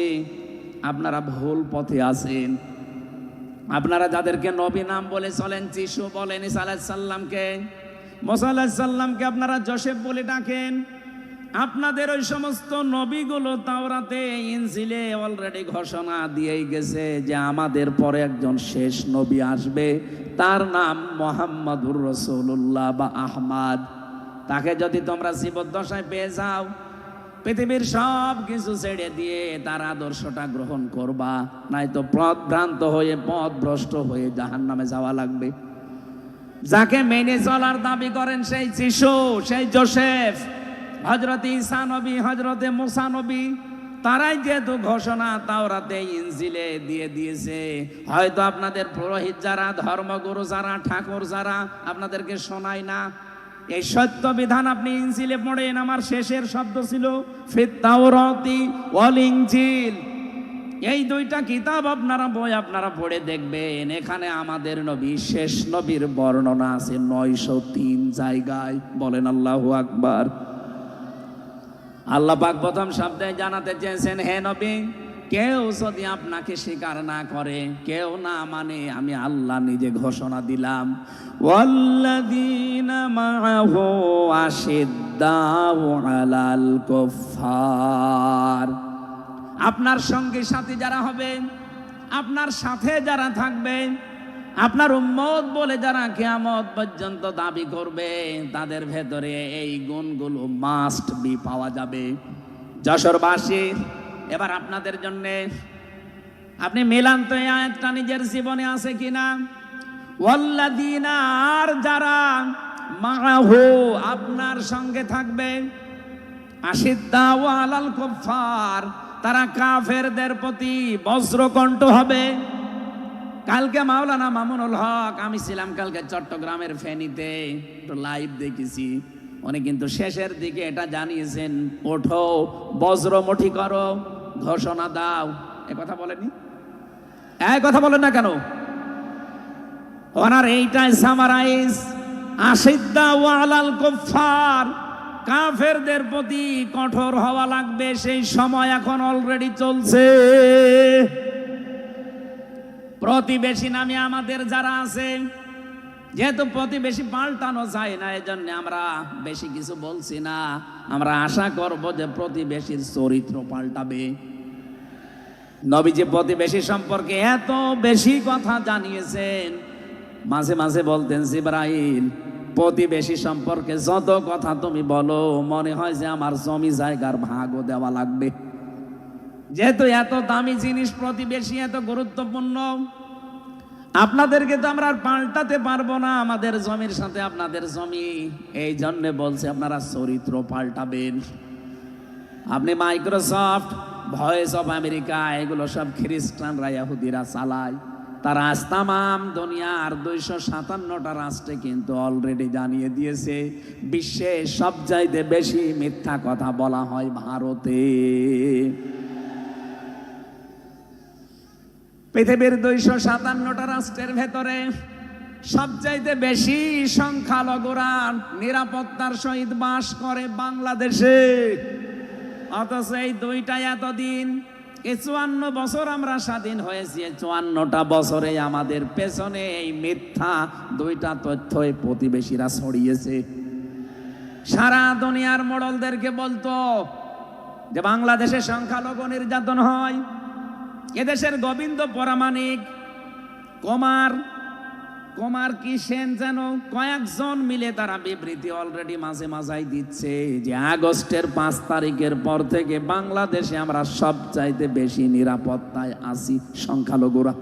আপনারা ভুল পথে আছেন। আপনারা যাদেরকে নবী নাম বলে চলেন, যিশু বলেন ঈসা আলাইহিস সালামকে, মুসা আলাইহিস সালামকে আপনারা যোসেফ বলে ডাকেন, আপনাদের ওই সমস্ত নবীগুলো তাওরাতে ইনজিলে অলরেডি ঘোষণা দিয়েই গেছে যে আমাদের পরে একজন শেষ নবী আসবে, তার নাম মুহাম্মাদুর রাসূলুল্লাহ বা আহমদ। তাকে যদি তোমরা জীবদ্দশায় পেয়ে যাও, পৃথিবীর সব কিছু ছেড়ে দিয়ে তার আদর্শটা গ্রহণ করবা, নয়তো পথভ্রান্ত হয়ে পথভ্রষ্ট হয়ে জাহান্নামে যাওয়া লাগবে। যাকে মেনে চলার দাবি করেন সেই যিশু, সেই যোসেফ, হযরত ঈসা নবী, হযরত মুসা নবী, তারাই যেহেতু ঘোষণা তাওরাতে ইনজিলে দিয়ে দিয়েছে, হয়তো আপনাদের পুরোহিত যারা, ধর্মগুরু যারা, ঠাকুর যারা আপনাদেরকে শোনায় না। এই সত্য বিধান আপনি ইনজিলে পড়েন, আমার শেষের শব্দ ছিল ফিত তাওরাতি ওয়াল ইনজিল। এই দুইটা কিতাব আপনারা পড়ে দেখবেন, এখানে আমাদের নবী, শেষ নবীর বর্ণনা আছে 903 জায়গায়। বলেন আল্লাহু আকবার। আল্লাহ পাক প্রথম শব্দে জানাতে চেয়েছেন, হে নবী, কেউ যদি আপনাকে স্বীকার না করে, কেউ না মানে, আমি আল্লাহ নিজে ঘোষণা দিলাম, ওয়াল্লাযীনা মাআহু আশিদ্দাউ আলাল কুফফার। আপনার সঙ্গে সাথী যারা হবে, আপনার সাথে যারা থাকবে, আপনার উম্মত বলে যারা কিয়ামত পর্যন্ত দাবি করবে, তাদের ভেতরে এই গুণগুলো মাস্ট বি পাওয়া যাবে। যশোরবাসী, এবার আপনাদের জন্য আপনি মিলান তো, এই আয়াতটা নিজের জীবনে আছে কিনা। ওয়াল্লাযীনা, আর যারা, মাআহু, আপনার সঙ্গে থাকবে, আশিদ্দাউ আলাল কুফফার, তারা কাফেরদের প্রতি বজ্রকণ্ঠ হবে। কালকে মাওলানা মামুনুল হক, আমি ছিলাম কালকে চট্টগ্রামের ফেনীতে, একটু লাইভ দেখেছি। উনি কিন্তু শেষের দিকে এটা জানিয়েছেন, ওঠো, বজ্রমুঠি করো, ঘোষণা দাও। এ কথা বলেনি? এই কথা বলেন না কেন? ওনার এইটাই সামারাইজ, আশিদ্দাউ আলাল কুফফার, কাফেরদের প্রতি কঠোর হওয়া লাগবে। সেই সময় এখন অলরেডি চলছে। প্রতিবেশী নামে আমাদের যারা আছে, যেহেতু প্রতিবেশী পাল্টানো যায় না, এজন্য আমরা বেশি কিছু বলছি না। আমরা আশা করব যে প্রতিবেশীর চরিত্র পাল্টাবে। নবীজি প্রতিবেশী সম্পর্কে এত বেশি কথা জানিয়েছেন, মাঝে মাঝে বলতেন, জিবরাইল, প্রতিবেশী সম্পর্কে যত কথা তুমি বলো, মনে হয় যে আমার জমি জায়গার ভাগও দেওয়া লাগবে। যেহেতু এত দামি জিনিস প্রতিবেশী, এত গুরুত্বপূর্ণ, আপনাদেরকে তো আমরা আর পাল্টাতে পারবো না, আমাদের জমির সাথে আপনাদের জমি। এই জন্য বলছে আপনারা চরিত্র পাল্টাবেন। আপনি মাইক্রোসফট, ভয়েস অফ আমেরিকা, এগুলো সব খ্রিস্টানরা, ইহুদিরা চালায়। তারা আজ তামাম দুনিয়ার 257টা রাষ্ট্রে কিন্তু অলরেডি জানিয়ে দিয়েছে, বিশ্বে সবচাইতে বেশি মিথ্যা কথা বলা হয় ভারতে। পৃথিবীর 257টা রাষ্ট্রের ভেতরে সবচাইতে বেশি সংখ্যালঘুরা নিরাপত্তার সহিত বাস করে বাংলাদেশে। অথচ এই দুইটাই এতদিন, 54 বছর আমরা স্বাধীন হয়েছি, 54টা বছরে আমাদের পেছনে এই মিথ্যা দুইটা তথ্যই প্রতিবেশীরা ছড়িয়েছে। সারা দুনিয়ার মোড়লদেরকে বলতো যে বাংলাদেশে সংখ্যালঘু নির্যাতন হয়। এদেশের গোবিন্দ পরামানিক, কুমার কি সেন যেন, কয়েকজন মিলে তারা বিবৃতি অলরেডি মাঝে মাঝাই দিচ্ছে যে আগস্টের 5 তারিখের পর থেকে বাংলাদেশে আমরা সবচাইতে বেশি নিরাপত্তায় আছি সংখ্যালঘুরা।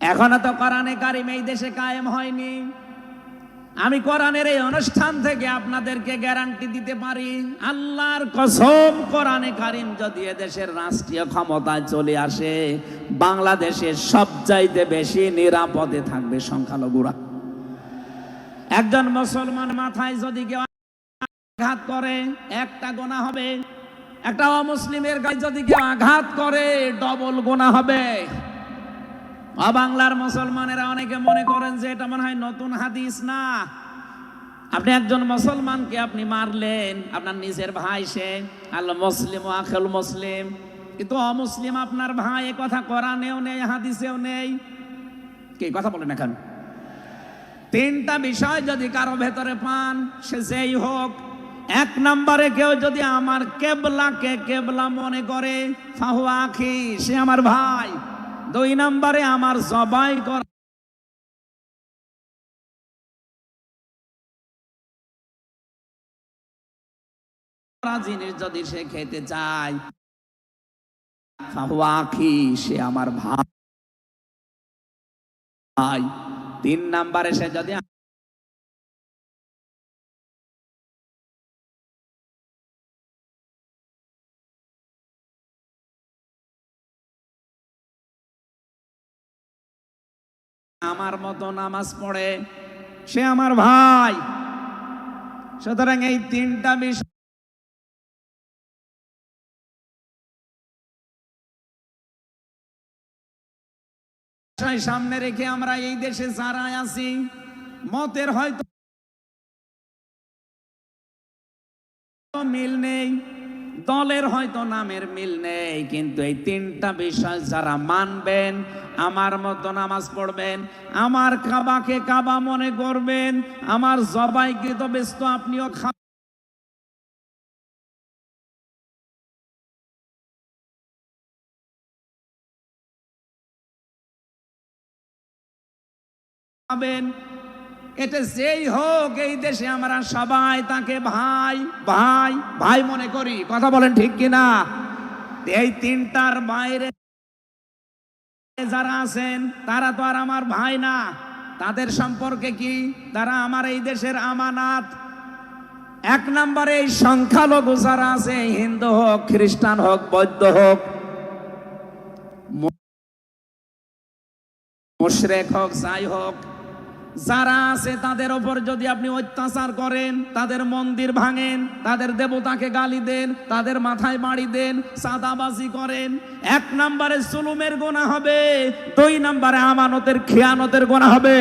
এখনো তো কোরআনে কারিম এই দেশে কায়েম হয়নি। আমি কোরআনের এই অনুষ্ঠান থেকে আপনাদেরকে গ্যারান্টি দিতে পারি, আল্লাহর কসম, কোরআনে কারিম যদি এদেশের রাষ্ট্রীয় ক্ষমতায় চলে আসে, বাংলাদেশের সবচাইতে বেশি নিরাপদে থাকবে সংখ্যালঘুরা। একজন মুসলমান মাথায় যদি কেউ আঘাত করে, একটা গুনাহ হবে। একটা অমুসলিমের গায়ে যদি কেউ আঘাত করে, ডবল গুনাহ হবে। বাংলার মুসলমানেরা অনেকে মনে করেন যে এটা মনে হয় নতুন হাদিস। না, আপনি একজন মুসলমানকে আপনি মারলেন, আপনার নিজের ভাই, সে আল মুসলিম আখুল মুসলিম, কিন্তু অমুসলিম আপনার ভাই, এ কথা কোরআনেও নেই, হাদিসেও নেই। কে কথা বলেন এখন? তিনটা বিষয় যদি কারো ভেতরে পান, সে যেই হোক। এক নম্বরে কেউ যদি আমার কেবলাকে কেবলা মনে করে, ফাহুয়া আখি, সে আমার ভাই। দুই নম্বরে আমার জবাই করা জিনিস যদি সে খেতে চায়, ফাহুয়া আখি, সে আমার ভাই। তিন নম্বরে সে যদি আমার মতো নামাজ পড়ে, সে আমার ভাই। সুতরাং এই তিনটা বিষয় সামনে রেখে আমরা এই দেশে যারা আছি, মতের হয়তো মিল নেই, দলের হয়তো নামের মিল নেই, কিন্তু এই তিনটা বিষয় যারা মানবেন, আমার মতো নামাজ পড়বেন, আমার কাবাকে কাবা মনে করবেন, আমার জবাইকে তো ব্যস্ত আপনিও খাবেন, এটা যেই হোক, এই দেশে আমরা সবাই তাকে ভাই ভাই ভাই মনে করি। কথা বলেন ঠিক কিনা? এই তিনটার বাইরে যারা আছেন তারা তো আর আমার ভাই না। তাদের সম্পর্কে কি? তারা আমার এই দেশের আমানাত। এক নম্বরে এই সংখ্যালঘু যারা আছে, হিন্দু হোক, খ্রিস্টান হোক, বৌদ্ধ হোক, মুশরিক হোক, যাই হোক, যারা আছে তাদের ওপর যদি আপনি অত্যাচার করেন, তাদের মন্দির ভাঙেন, তাদের দেবতাকে গালি দেন, তাদের মাথায় বাড়ি দেন, চাঁদাবাজি করেন, এক নম্বরে জুলুমের গুনাহ হবে, দুই নম্বরে আমানতের খেয়ানতের গুনাহ হবে।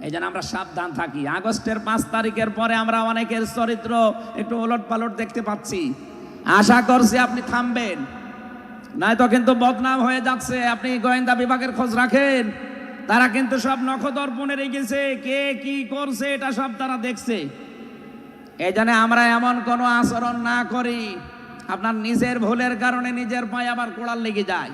এই জন্য আমরা সাবধান থাকি। আগস্টের 5 তারিখের পরে আমরা অনেকের চরিত্র একটু ওলট পালট দেখতে পাচ্ছি। আশা করছি আপনি থামবেন, নয়তো কিন্তু বদনাম হয়ে যাচ্ছে। আপনি গোয়েন্দা বিভাগের খোঁজ রাখেন, তারা কিন্তু সব নখদর্পণে রেখেছে, কে কি করছে এটা সব তারা দেখছে। এই জন্য আমরা এমন কোনো আচরণ না করি আপনার নিজের ভুলের কারণে নিজের পায়ে আবার কোড়াল লেগে যায়।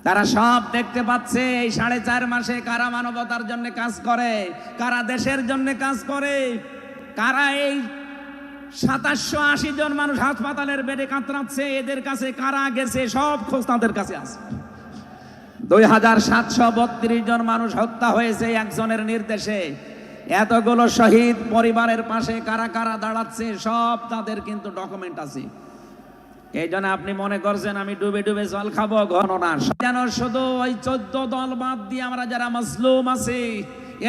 তারা সব দেখতে পাচ্ছে এই 4.5 মাসে কারা মানবতার জন্য কাজ করে, কারা দেশের জন্য কাজ করে, কারা এই 2780 জন মানুষ হাসপাতালের বেডে কাতরাচ্ছে, এদের কাছে কারা গেছে সব খোঁজ তাদের কাছে আছে। 2732 জন মানুষ হত্যা হয়েছে একজনের নির্দেশে। এতগুলো শহীদ পরিবারের পাশে কারা কারা দাঁড়াচ্ছে সব তাদের কিন্তু ডকুমেন্ট আছে। এই জন্য আপনি মনে করছেন আমি ডুবে ডুবে জল খাবো, ঘন না। যেন শুধু ওই 14 দল বাদ দিয়ে আমরা যারা মাজলুম আছি,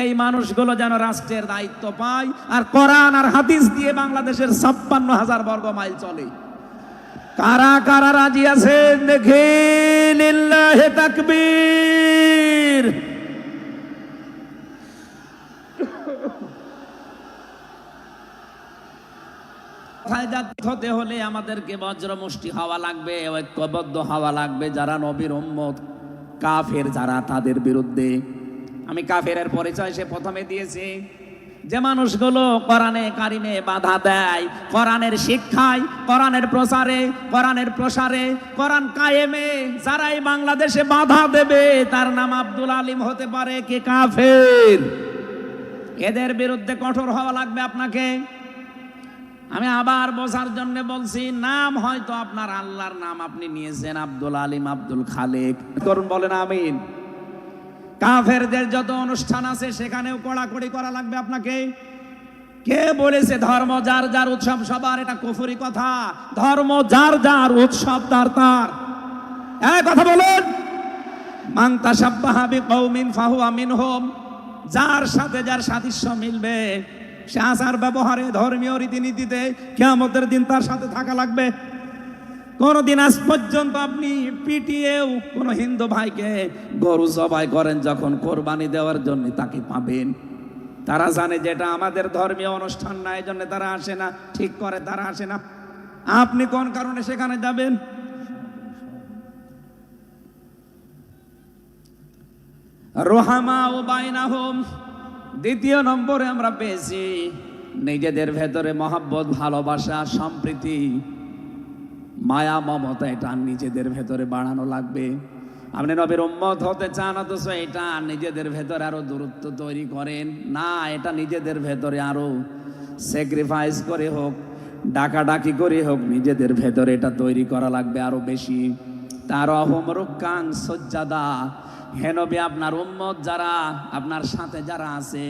এই মানুষগুলো যেন রাষ্ট্রের দায়িত্ব পায়, আর কোরআন আর হাদিস দিয়ে বাংলাদেশের 56,000 বর্গ মাইল চলে। কারা কারা রাজি আছেন দেখে? লিল্লাহি তাকবীর। হতে হলে আমাদেরকে বজ্রমুষ্টি হওয়া লাগবে, ঐক্যবদ্ধ হওয়া লাগবে। যারা নবীর উম্মত, কাফের যারা, তাদের বিরুদ্ধে। আমি কাফেরের পরিচয় সে প্রথমে দিয়েছি। যে মানুষগুলো কোরআনে কারিমে বাধা দেয়, কোরআনের শিক্ষায়, কোরআনের প্রচারে, কোরআনের প্রসারে, কোরআন কায়েমে যারাই বাংলাদেশে বাধা দেবে, তার নাম আব্দুল আলিম হতে পারে, কে কাফের। এদের বিরুদ্ধে কঠোর হওয়া লাগবে আপনাকে। আমি আবার বোঝার জন্য বলছি, নাম হয়তো আপনার আল্লাহর নাম আপনি নিয়েছেন, আব্দুল আলিম, আব্দুল খালেক করুন, বলেন আমিন। কাফেরদের যত অনুষ্ঠান আছে সেখানেও কড়াকড়ি করা লাগবে আপনাকে। কে বলেছে ধর্ম যার যার উৎসব সবার? এটা কুফরি কথা। ধর্ম যার যার, উৎসব তার তার। এই কথা বলুন, মান তাশাব্বাহা বিকওমিন ফাহুয়া মিনহুম। যার সাথে যার সাদৃশ্য মিলবে, সে আচার ব্যবহারে, ধর্মীয় রীতিনীতিতে কিয়ামতের দিন তার সাথে থাকা লাগবে। কোনদিন আজ পর্যন্ত আপনি পিটিয়েও কোন হিন্দু ভাইকে গরু জবাই করেন যখন কোরবানি দেওয়ার জন্য, তাকে পাবেন। তারা জানে যে এটা আমাদের ধর্মীয় অনুষ্ঠান না, এই জন্য তারা আসে না, ঠিক করে তারা আসে না। আপনি কোন কারণে সেখানে যাবেন? রুহামা ও বাইনাহুম, দ্বিতীয় নম্বরে আমরা পেয়েছি নিজেদের ভেতরে মহব্বত, ভালোবাসা, সম্প্রীতি, মায়া, মমতা, এটা নিজেদের ভেতরে বাড়ানো লাগবে। আপনি নবীর উম্মত হতে চান, অথচ এটা নিজেদের ভেতরে আরো দূরত্ব তৈরি করেন না। এটা নিজেদের ভেতরে আরো স্যাক্রিফাইস করে হোক, ডাকাডাকি করে হোক, নিজেদের ভেতরে এটা তৈরি করা লাগবে আরো বেশি। তার অহম রুক্কাং সজ্জাদা, হে নবী, আপনার উম্মত যারা, আপনার সাথে যারা আছে,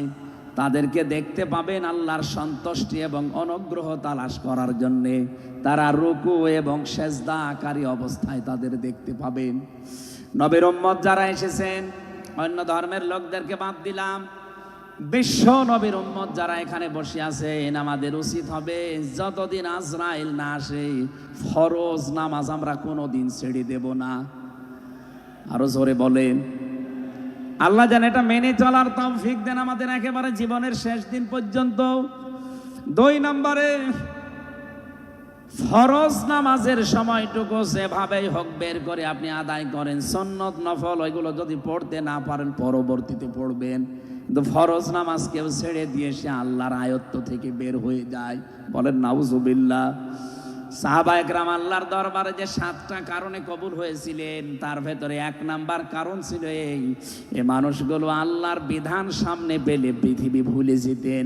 তাদেরকে দেখতে পাবেন আল্লাহর সন্তুষ্টি এবং অনুগ্রহ তালাশ করার জন্যে তারা রুকু এবং সেজদাকারী অবস্থায় তাদের দেখতে পাবেন। নবীর উম্মত যারা এসেছেন, অন্য ধর্মের লোকদেরকে বাদ দিলাম, বিশ্ব নবীর উম্মত যারা এখানে বসে আছেন, আমাদের উচিত হবে যতদিন আজরাইল না আসে ফরজ নামাজ আমরা কোনোদিন ছেড়ে দেব না। আরো জোরে বলেন, আল্লাহ যেন এটা মেনে চলার তৌফিক দেন আমাদের একেবারে জীবনের শেষ দিন পর্যন্ত। 2 নম্বরে, ফরজ নামাজের সময়টুকু যেভাবেই হোক বের করে আপনি আদায় করেন। সুন্নত নফল ওইগুলো যদি পড়তে না পারেন পরবর্তীতে পড়বেন, কিন্তু ফরজ নামাজ কেউ ছেড়ে দিয়ে সে আল্লাহর আয়ত্ত থেকে বের হয়ে যায়। বলেন নাউজুবিল্লাহ। সাহাবায়ে কেরাম আল্লাহর দরবারে যে 7টা কারণে কবুল হয়েছিলেন, তার ভেতরে 1 নাম্বার কারণ ছিল এই মানুষগুলো আল্লাহর বিধান সামনে পেলে পৃথিবী ভুলে যেতেন।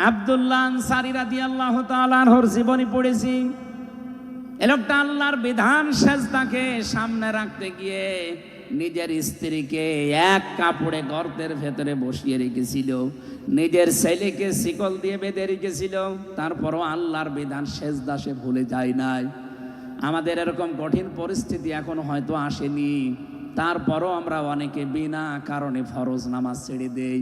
আব্দুল্লাহ আনসারী রাদিয়াল্লাহু তাআলা আনহুর জীবনী পড়েছি। এ লোকটা আল্লাহর বিধান সেজদাকে সামনে রাখতে গিয়ে নিজের স্ত্রীকে এক কাপড়ে গর্তের ভেতরে বসিয়ে রেখেছিল, নিজের ছেলেকে শিকল দিয়ে বেঁধে রেখেছিল, তারপরও আল্লাহর বিধান সেজদা সে ভুলে যায় নাই। আমাদের এরকম কঠিন পরিস্থিতি এখন হয়তো আসেনি, তারপরও আমরা অনেকে বিনা কারণে ফরজ নামাজ ছেড়ে দেই।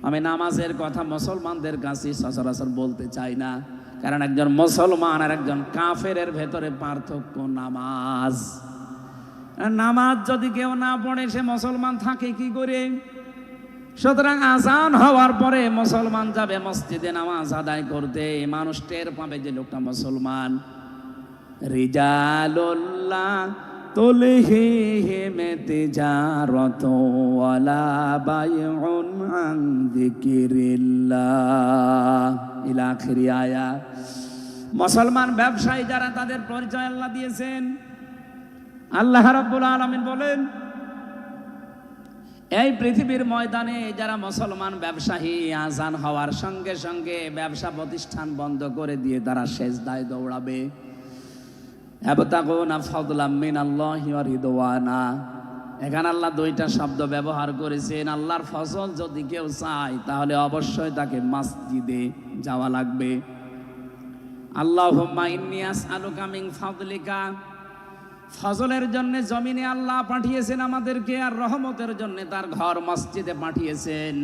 আমি নামাজের কথা মুসলমানদের কাছে সচরাচর বলতে চাই না, কারণ একজন মুসলমান আর একজন কাফেরের ভেতরে পার্থক্য নামাজ। নামাজ যদি কেউ না পড়ে সে মুসলমান থাকে কি করে? সুতরাং আজান হওয়ার পরে মুসলমান যাবে মসজিদে নামাজ আদায় করতে, মানুষ টের পাবে যে লোকটা মুসলমান। রিজালুল্লাহ তুলহিহিম তিজারাতু ওয়ালা বাইউন আন যিকিরিল্লাহ ইলা আখিরি আয়াত। মুসলমান ব্যবসায়ী যারা, তাদের পরিচয় আল্লাহ দিয়েছেন। আল্লাহ রাব্বুল আলামিন বলেন, এই পৃথিবীর ময়দানে যারা মুসলমান ব্যবসায়ী, আজান হওয়ার সঙ্গে সঙ্গে ব্যবসা প্রতিষ্ঠান বন্ধ করে দিয়ে তারা সেজদায় দৌড়াবে। ইয়াবতাগুনা ফাদলাম মিনাল্লাহি ওয়া রিদওয়ানা। এখানে আল্লাহ 2টা শব্দ ব্যবহার করেছেন। আল্লাহর ফজল যদি কেউ চায় তাহলে অবশ্যই তাকে মসজিদে যাওয়া লাগবে। আল্লাহুম্মা ইন্নী আসআলুকা মিন ফাদলিকা, ফজলের জন্য জমিনে আল্লাহ পাঠিয়েছেন আমাদেরকে, আর রহমতের জন্য তার ঘর মসজিদে পাঠিয়েছেন।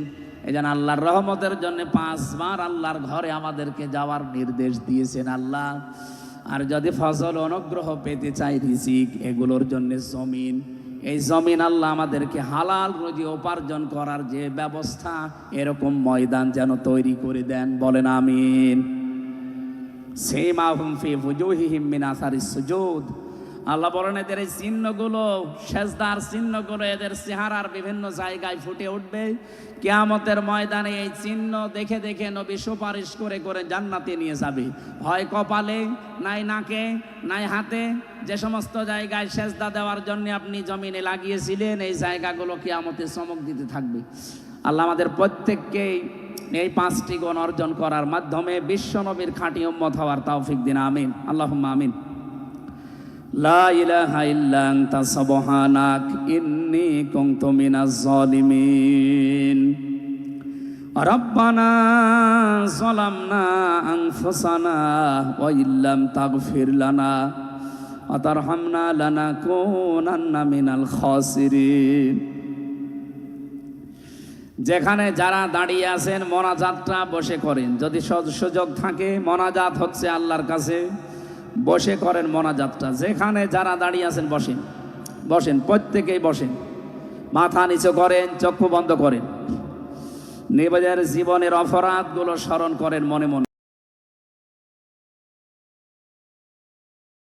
এজন্য আল্লাহর রহমতের জন্য 5 বার আল্লাহর ঘরে আমাদেরকে যাওয়ার নির্দেশ দিয়েছেন আল্লাহ। আর যদি ফজল অনুগ্রহ পেতে চাই, রিজিক, এগুলোর জন্য জমিন, এই জমিন আল্লাহ আমাদেরকে হালাল রুজি উপার্জন করার যে ব্যবস্থা, এরকম ময়দান যেন তৈরি করে দেন। বলেন আমিন। সীমাহুম ফি ফুজুহিহিম মিন আসারিস সুজুদ। আল্লাহ বলেন এদের এই চিহ্নগুলো, সেজদার চিহ্নগুলো এদের চেহারার বিভিন্ন জায়গায় ফুটে উঠবে। কিয়ামতের ময়দানে এই চিহ্ন দেখে দেখে নবী সুপারিশ করে করে জান্নাতে নিয়ে যাবে। হয় কপালে, নাই নাকে, নাই হাতে, যে সমস্ত জায়গায় সেজদা দেওয়ার জন্য আপনি জমিনে লাগিয়েছিলেন, এই জায়গাগুলো কিয়ামতে চমক দিতে থাকবে। আল্লাহ আমাদের প্রত্যেককেই এই 5টি গুণ অর্জন করার মাধ্যমে বিশ্ব নবীর খাঁটি উম্মত হওয়ার তৌফিক দিন। আমিন, আল্লাহুম্মা আমিন। লা ইলাহা ইল্লা আনতা সুবহানাক ইন্নী কুনতু মিনাজ জালিমিন। রব্বানা যালামনা আনফুসানা ওয়া ইল্লাম তাগফির লানা ওয়া তারহামনা লানাকুনান্না মিনাল খাসিরিন। যেখানে যারা দাঁড়িয়ে আছেন মোনাজাতটা বসে করেন, যদি সুযোগ থাকে। মোনাজাত হচ্ছে আল্লাহর কাছে, বসে করেন মোনাজাতটা। যেখানে যারা দাঁড়িয়ে আছেন বসেন, বসেন, প্রত্যেকেই বসেন, মাথা নিচু করেন, চক্ষু বন্ধ করেন, নিজের জীবনের অপরাধগুলো স্মরণ করেন মনে মনে।